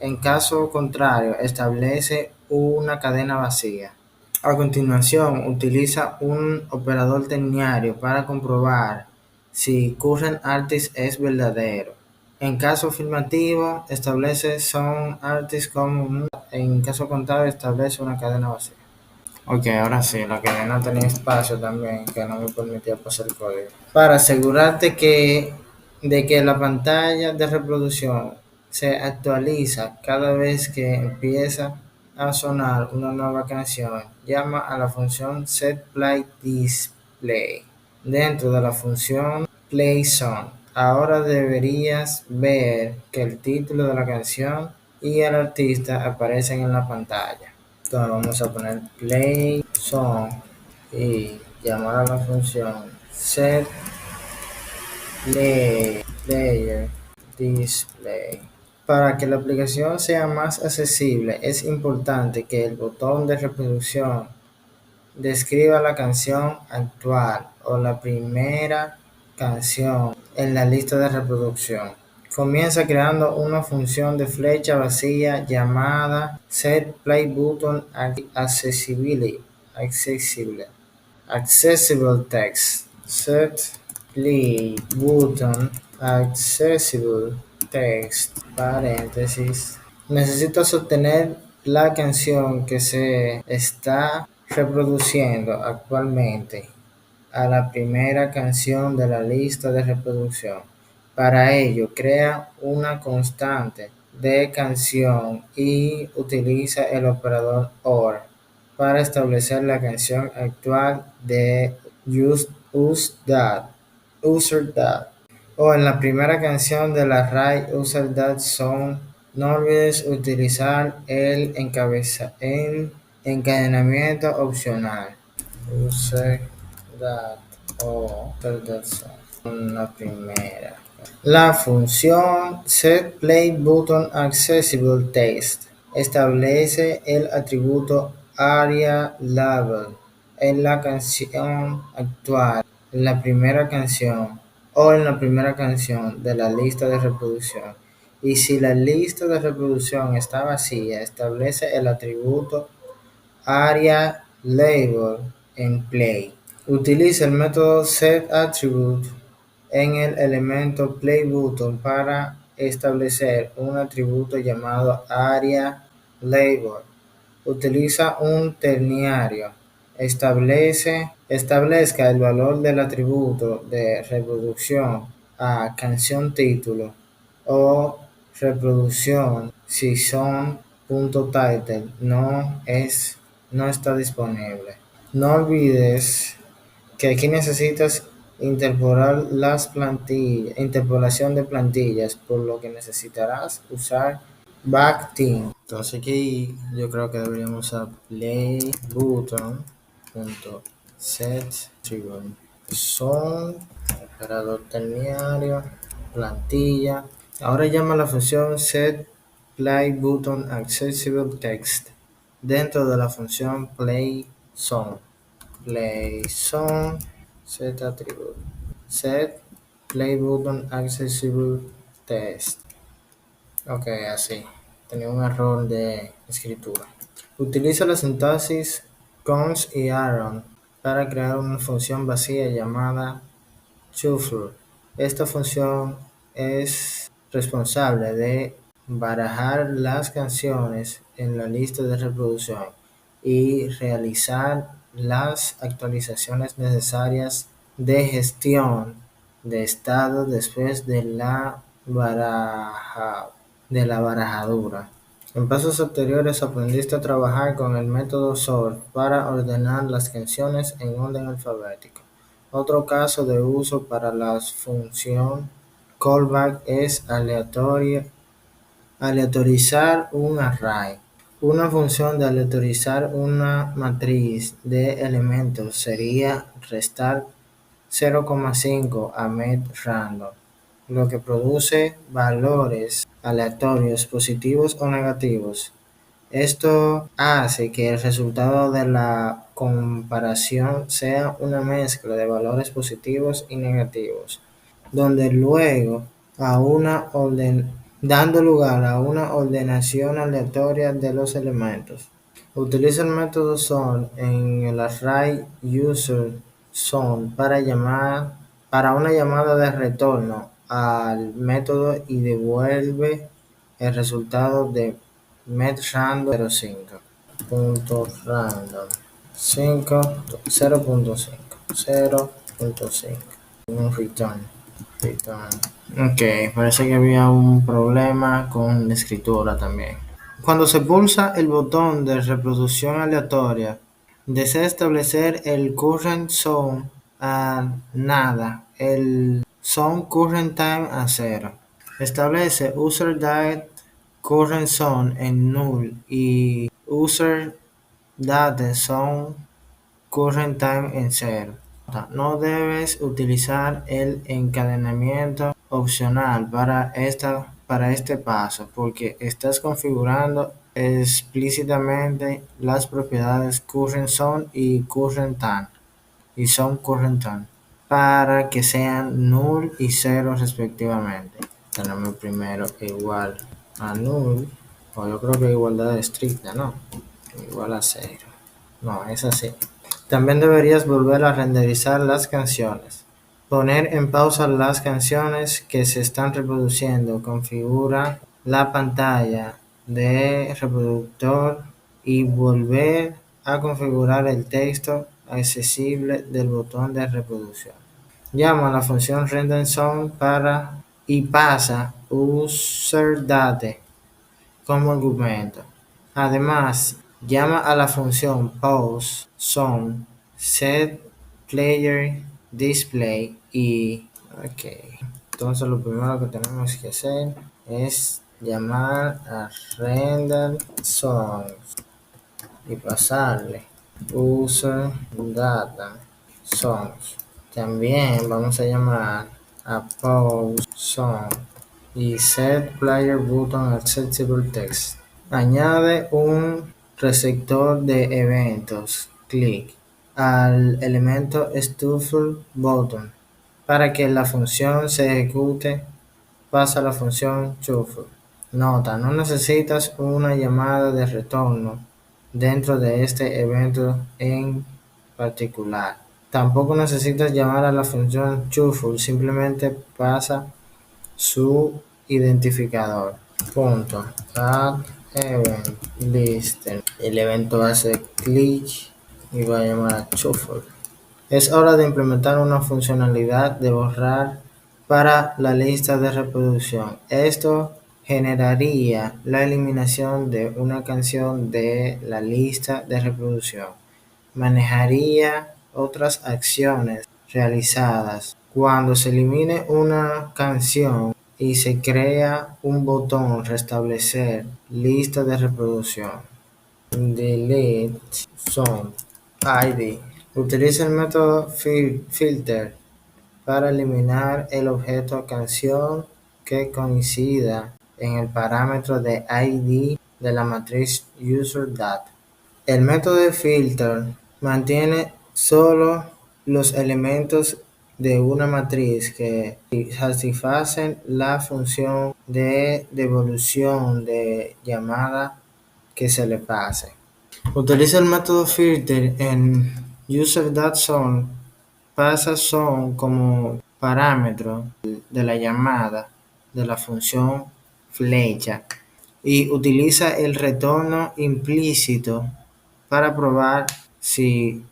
En caso contrario, establece una cadena vacía. A continuación, utiliza un operador terciario para comprobar si current artist es verdadero. En caso afirmativo, establece song artist como un. En caso contrario, establece una cadena vacía. Ok, ahora sí, la cadena tenía espacio también que no me permitía pasar el código. Para asegurarte de que la pantalla de reproducción se actualiza cada vez que empieza a sonar una nueva canción, llama a la función setPlayDisplay dentro de la función playSong. Ahora deberías ver que el título de la canción y el artista aparecen en la pantalla. Entonces vamos a poner play song y llamar a la función set player display. Para que la aplicación sea más accesible, es importante que el botón de reproducción describa la canción actual o la primera canción en la lista de reproducción. Comienza creando una función de flecha vacía llamada setPlayButtonAccessible accessible text. setPlayButtonAccessible text paréntesis. Necesitas obtener la canción que se está reproduciendo actualmente a la primera canción de la lista de reproducción. Para ello, crea una constante de canción y utiliza el operador OR para establecer la canción actual de user.that o en la primera canción de la array user.song. No olvides utilizar el encadenamiento opcional user.that o user.song. La primera. La función setPlayButtonAccessible establece el atributo AreaLabel en la canción actual, en la primera canción o en la primera canción de la lista de reproducción. Y si la lista de reproducción está vacía, establece el atributo AreaLabel en play. Utiliza el método setAttribute en el elemento playButton para establecer un atributo llamado AreaLabel. Utiliza un ternario. Establezca el valor del atributo de reproducción a canción título o reproducción si son.title no está disponible. No olvides que aquí necesitas interpolación de plantillas, por lo que necesitarás usar backtick. Entonces aquí yo creo que deberíamos usar playbutton.setAttribute. Son operador ternario, plantilla. Ahora llama la función setPlayButtonAccessible dentro de la función playSong setAttribute setPlayButtonAccessible. Ok, así. Tenía un error de escritura. Utiliza la sintaxis cons y arrow para crear una función vacía llamada shuffle. Esta función es responsable de barajar las canciones en la lista de reproducción y realizar las actualizaciones necesarias de gestión de estado después de la barajadura. En pasos anteriores aprendiste a trabajar con el método sort para ordenar las canciones en orden alfabético. Otro caso de uso para la función callback es aleatorizar un array. Una función de aleatorizar una matriz de elementos sería restar 0,5 a medRandom, lo que produce valores aleatorios positivos o negativos. Esto hace que el resultado de la comparación sea una mezcla de valores positivos y negativos, donde luego dando lugar a una ordenación aleatoria de los elementos. Utiliza el método sort en el array user_sort para una llamada de retorno al método y devuelve el resultado de medRandom 05. .random 0.5 un return. Ok, parece que había un problema con la escritura también. Cuando se pulsa el botón de reproducción aleatoria, desea establecer el current zone a nada, el zone current time a 0. Establece user date current zone en null y user date zone current time en 0. No debes utilizar el encadenamiento opcional para este paso porque estás configurando explícitamente las propiedades current_zone y zone_current_time para que sean null y 0 respectivamente. Tenemos primero igual a null, o yo creo que igualdad estricta, ¿no? Igual a 0. No, es así. También deberías volver a renderizar las canciones. Poner en pausa las canciones que se están reproduciendo. Configura la pantalla de reproductor y volver a configurar el texto accesible del botón de reproducción. Llama a la función renderSong y pasa userDate como argumento. Además, llama a la función pause_song setPlayerDisplay ok. Entonces lo primero que tenemos que hacer es llamar a renderSong y pasarle userDataSongs. También vamos a llamar a pause_song y setPlayerButtonAccessible. Añade un receptor de eventos click al elemento shuffle_button. Para que la función se ejecute, pasa la función shuffle. Nota: no necesitas una llamada de retorno dentro de este evento en particular. Tampoco necesitas llamar a la función shuffle, simplemente pasa su identificador. Punto. Add event listen. El evento hace clic y va a llamar a shuffle. Es hora de implementar una funcionalidad de borrar para la lista de reproducción. Esto generaría la eliminación de una canción de la lista de reproducción. Manejaría otras acciones realizadas. Cuando se elimine una canción y se crea un botón restablecer lista de reproducción. Delete song ID. Utiliza el método filter para eliminar el objeto canción que coincida en el parámetro de ID de la matriz user.data. El método de filter mantiene solo los elementos de una matriz que satisfacen la función de devolución de llamada que se le pase. Utiliza el método filter en user.zone, pasa zone como parámetro de la llamada de la función flecha y utiliza el retorno implícito para probar si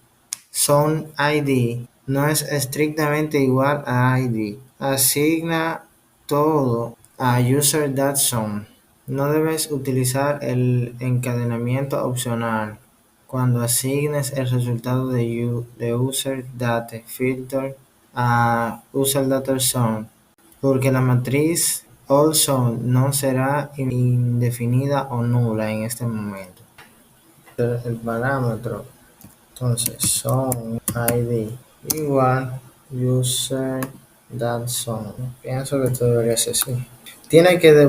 zone_id no es estrictamente igual a id. Asigna todo a user.zone. No debes utilizar el encadenamiento opcional cuando asignes el resultado de user.data_filter a user.zone, porque la matriz allZone no será indefinida o nula en este momento. El parámetro, entonces, zone id igual user.zone. Pienso que esto debería ser así. Tiene que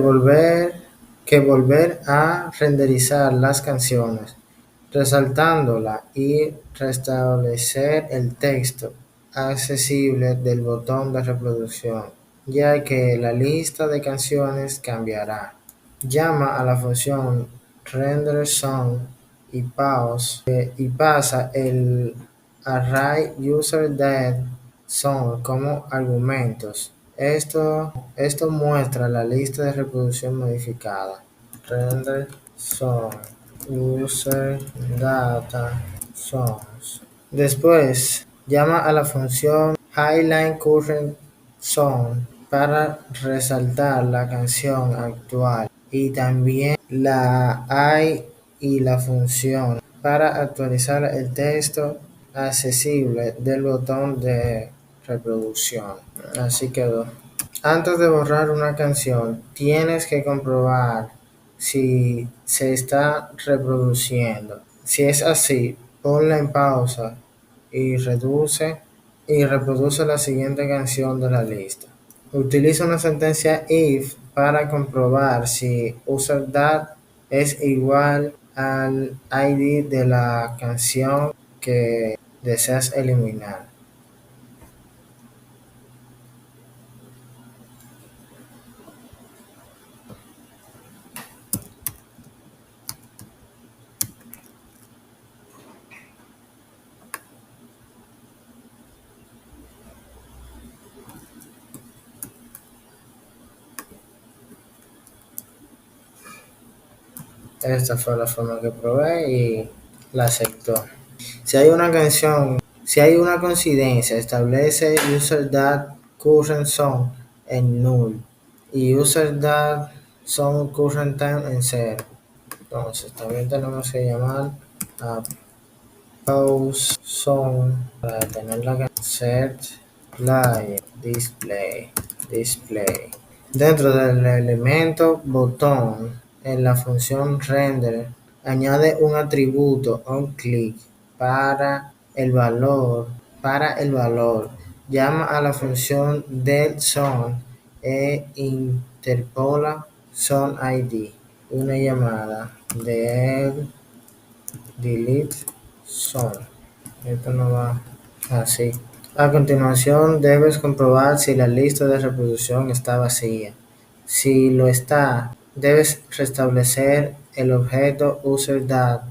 volver a renderizar las canciones, resaltándola y restablecer el texto accesible del botón de reproducción, ya que la lista de canciones cambiará. Llama a la función renderSong y pasa el array user.data_song como argumentos. Esto muestra la lista de reproducción modificada. Render song user data songs. Después llama a la función highlight current song para resaltar la canción actual, y también la hay y la función para actualizar el texto accesible del botón de reproducción. Así quedó. Antes de borrar una canción, tienes que comprobar si se está reproduciendo. Si es así, ponla en pausa y reproduce la siguiente canción de la lista. Utiliza una sentencia if para comprobar si user.dat es igual al ID de la canción que deseas eliminar. Esta fue la forma que probé y la aceptó. Si hay una coincidencia, establece user.current_song en null y user.songCurrentTime en 0. Entonces también tenemos que llamar a pause song para tener la set player display. Dentro del elemento botón en la función render, añade un atributo onClick para el valor. Llama a la función delteSong e interpola soneID. Una llamada de delete song. Esto no va así. A continuación, debes comprobar si la lista de reproducción está vacía. Si lo está, debes restablecer el objeto user.dat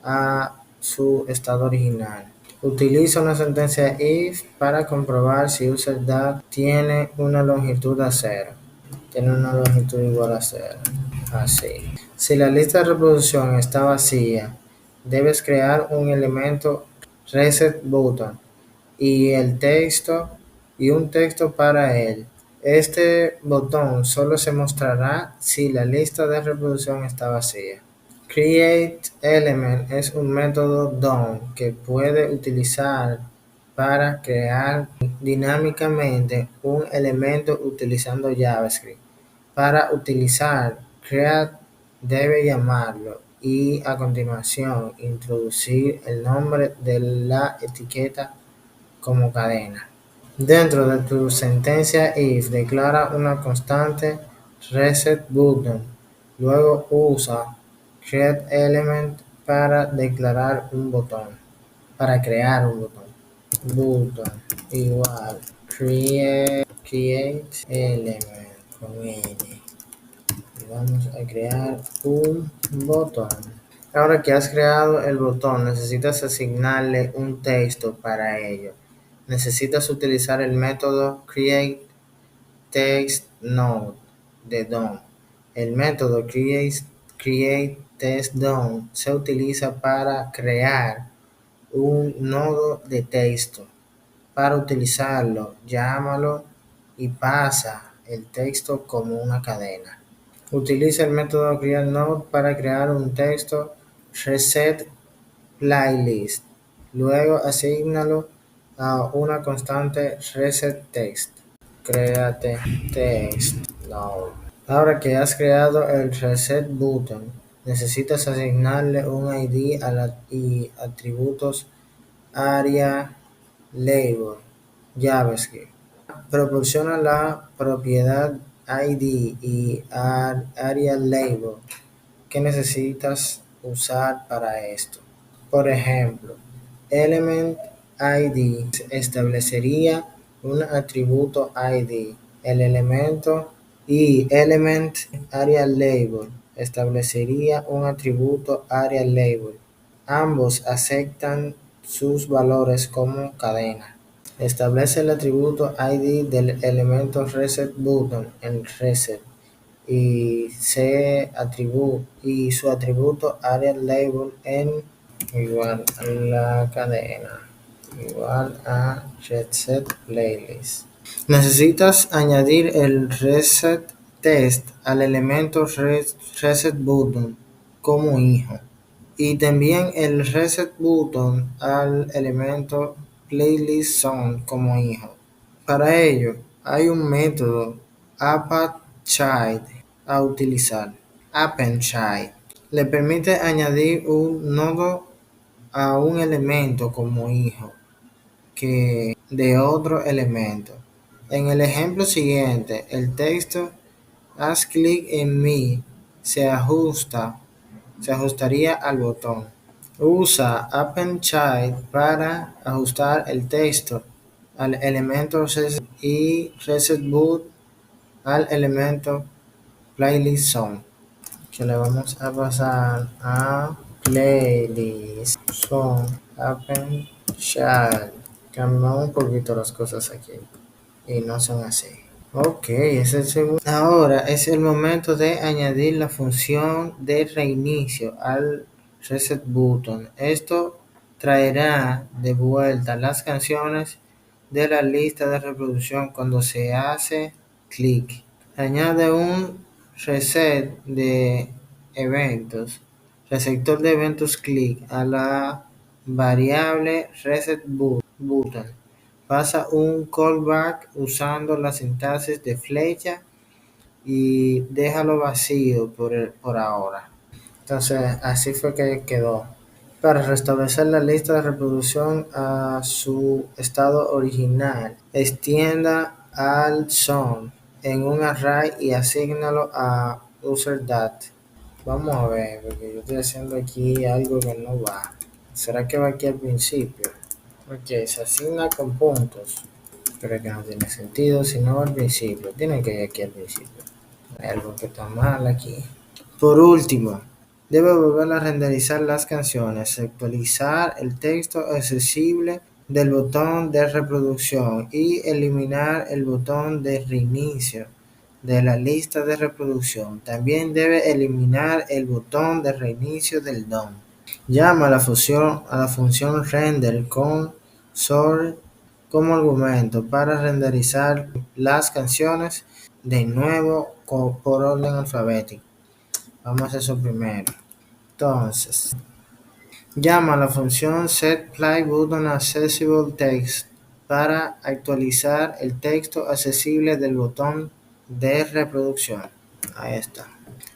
a su estado original. Utiliza una sentencia if para comprobar si user.that tiene una longitud a cero. Tiene una longitud igual a cero. Así. Si la lista de reproducción está vacía, debes crear un elemento reset button y el texto y un texto para él. Este botón solo se mostrará si la lista de reproducción está vacía. CreateElement es un método DOM que puede utilizar para crear dinámicamente un elemento utilizando JavaScript. Para utilizar create debe llamarlo y a continuación introducir el nombre de la etiqueta como cadena. Dentro de tu sentencia if declara una constante resetButton. Luego usa createElement para declarar un botón, para crear un botón. Button igual createElement con N. Y vamos a crear un botón. Ahora que has creado el botón, necesitas asignarle un texto para ello. Necesitas utilizar el método createTextNode de DOM. El método createTextDOM se utiliza para crear un nodo de texto. Para utilizarlo, llámalo y pasa el texto como una cadena. Utiliza el método createNode para crear un texto resetPlaylist. Luego asígnalo a una constante resetText. Créate TextNode. Ahora que has creado el resetButton, necesitas asignarle un ID y atributos AreaLabel JavaScript. Proporciona la propiedad ID y AreaLabel que necesitas usar para esto. Por ejemplo, ElementID establecería un atributo ID, el elemento y ElementAreaLabel establecería un atributo AreaLabel. Ambos aceptan sus valores como cadena. Establece el atributo ID del elemento resetButton en reset y su atributo AreaLabel en igual a la cadena igual a resetPlaylist. Necesitas añadir el resetText al elemento resetButton como hijo y también el resetButton al elemento PlaylistZone como hijo. Para ello, hay un método appendChild a utilizar. appendChild le permite añadir un nodo a un elemento como hijo que de otro elemento. En el ejemplo siguiente, el texto "haz clic en mí" se ajustaría al botón. Usa appendChild para ajustar el texto al elemento reset y resetButton al elemento PlaylistZone, que le vamos a pasar a PlaylistZone appendChild. Cambiamos un poquito las cosas aquí y no son así. Ok, es el segundo. Ahora es el momento de añadir la función de reinicio al resetButton. Esto traerá de vuelta las canciones de la lista de reproducción cuando se hace clic. Añade un reset de eventos, receptor de eventos clic a la variable resetButton. Pasa un callback usando la sintaxis de flecha y déjalo vacío por ahora. Entonces así fue que quedó. Para restablecer la lista de reproducción a su estado original, extienda al son en un array y asígnalo a user.that. Vamos a ver, porque yo estoy haciendo aquí algo que no va. ¿Será que va aquí al principio? Ok, se asigna con puntos, pero que no tiene sentido si no va al principio. Tiene que ir aquí al principio. Hay algo que está mal aquí. Por último, debe volver a renderizar las canciones, actualizar el texto accesible del botón de reproducción y eliminar el botón de reinicio de la lista de reproducción. También debe eliminar el botón de reinicio del DOM. Llama a la función render con source como argumento para renderizar las canciones de nuevo por orden alfabético. Vamos a hacer eso primero. Entonces, llama a la función setPlayButtonAccessibleText para actualizar el texto accesible del botón de reproducción. Ahí está.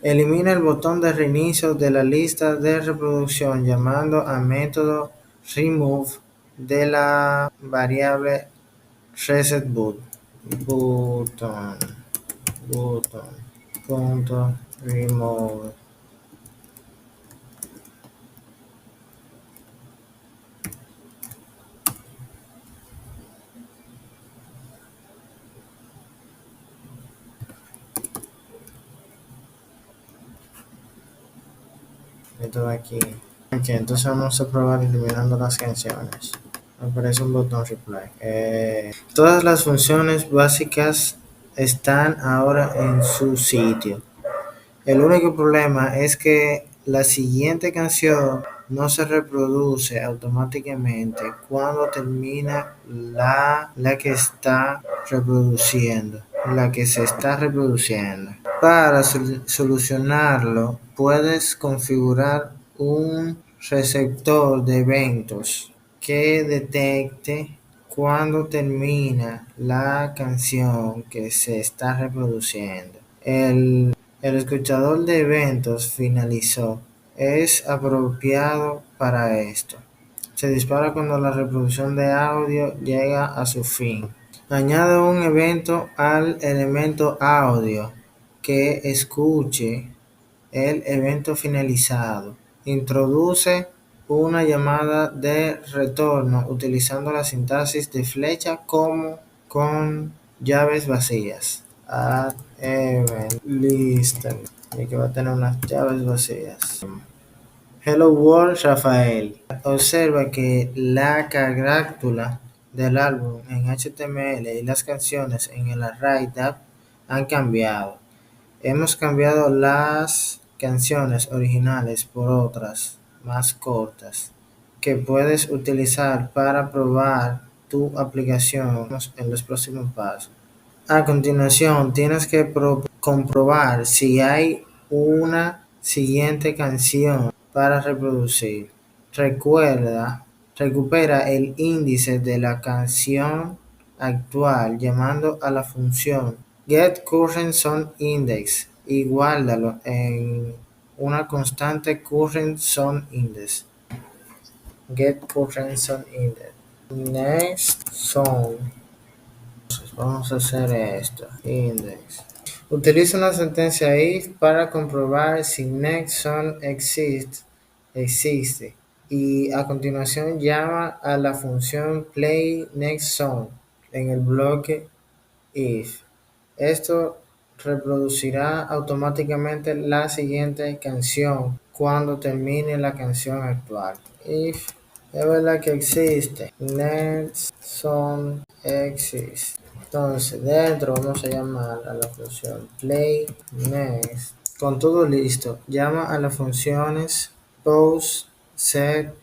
Elimina el botón de reinicio de la lista de reproducción llamando al método remove de la variable resetButton. Button.remove. Esto de aquí. Ok, entonces vamos a probar eliminando las canciones. Aparece un botón reply. Todas las funciones básicas están ahora en su sitio. El único problema es que la siguiente canción no se reproduce automáticamente cuando termina la que está reproduciendo, la que se está reproduciendo. Para solucionarlo, puedes configurar un receptor de eventos que detecte cuando termina la canción que se está reproduciendo. El escuchador de eventos finalizó. Es apropiado para esto. Se dispara cuando la reproducción de audio llega a su fin. Añade un evento al elemento audio que escuche el evento finalizado. Introduce una llamada de retorno utilizando la sintaxis de flecha como con llaves vacías. Add event listen. Y que va a tener unas llaves vacías. Hello World Rafael. Observa que la carátula del álbum en HTML y las canciones en el array tab han cambiado. Hemos cambiado las canciones originales por otras más cortas que puedes utilizar para probar tu aplicación en los próximos pasos. A continuación, tienes que comprobar si hay una siguiente canción para reproducir. Recupera el índice de la canción actual llamando a la función getCurrentSongIndex y guárdalo en una constante currentSongIndex. GetCurrentSongIndex. Next song. Vamos a hacer esto. Index. Utiliza una sentencia if para comprobar si nextSong existe. Y a continuación llama a la función playNextSong en el bloque if. Esto reproducirá automáticamente la siguiente canción cuando termine la canción actual. If es verdad que existe. Next song existe. Entonces dentro vamos a llamar a la función play next. Con todo listo, llama a las funciones pause, set,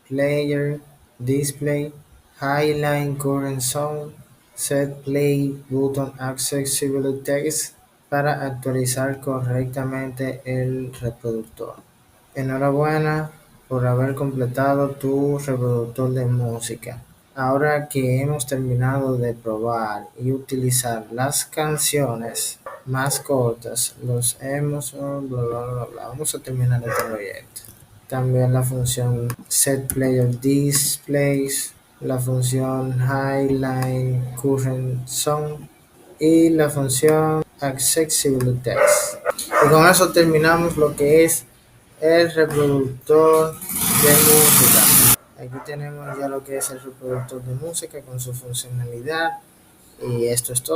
player, display, highlight current song, set play button accessible text para actualizar correctamente el reproductor. Enhorabuena por haber completado tu reproductor de música. Ahora que hemos terminado de probar y utilizar las canciones más cortas, vamos a terminar este proyecto. También la función setPlayerDisplays, la función highlineCurrentSong y la función accessible_text. Y con eso terminamos lo que es el reproductor de música. Aquí tenemos ya lo que es el reproductor de música con su funcionalidad y esto es todo.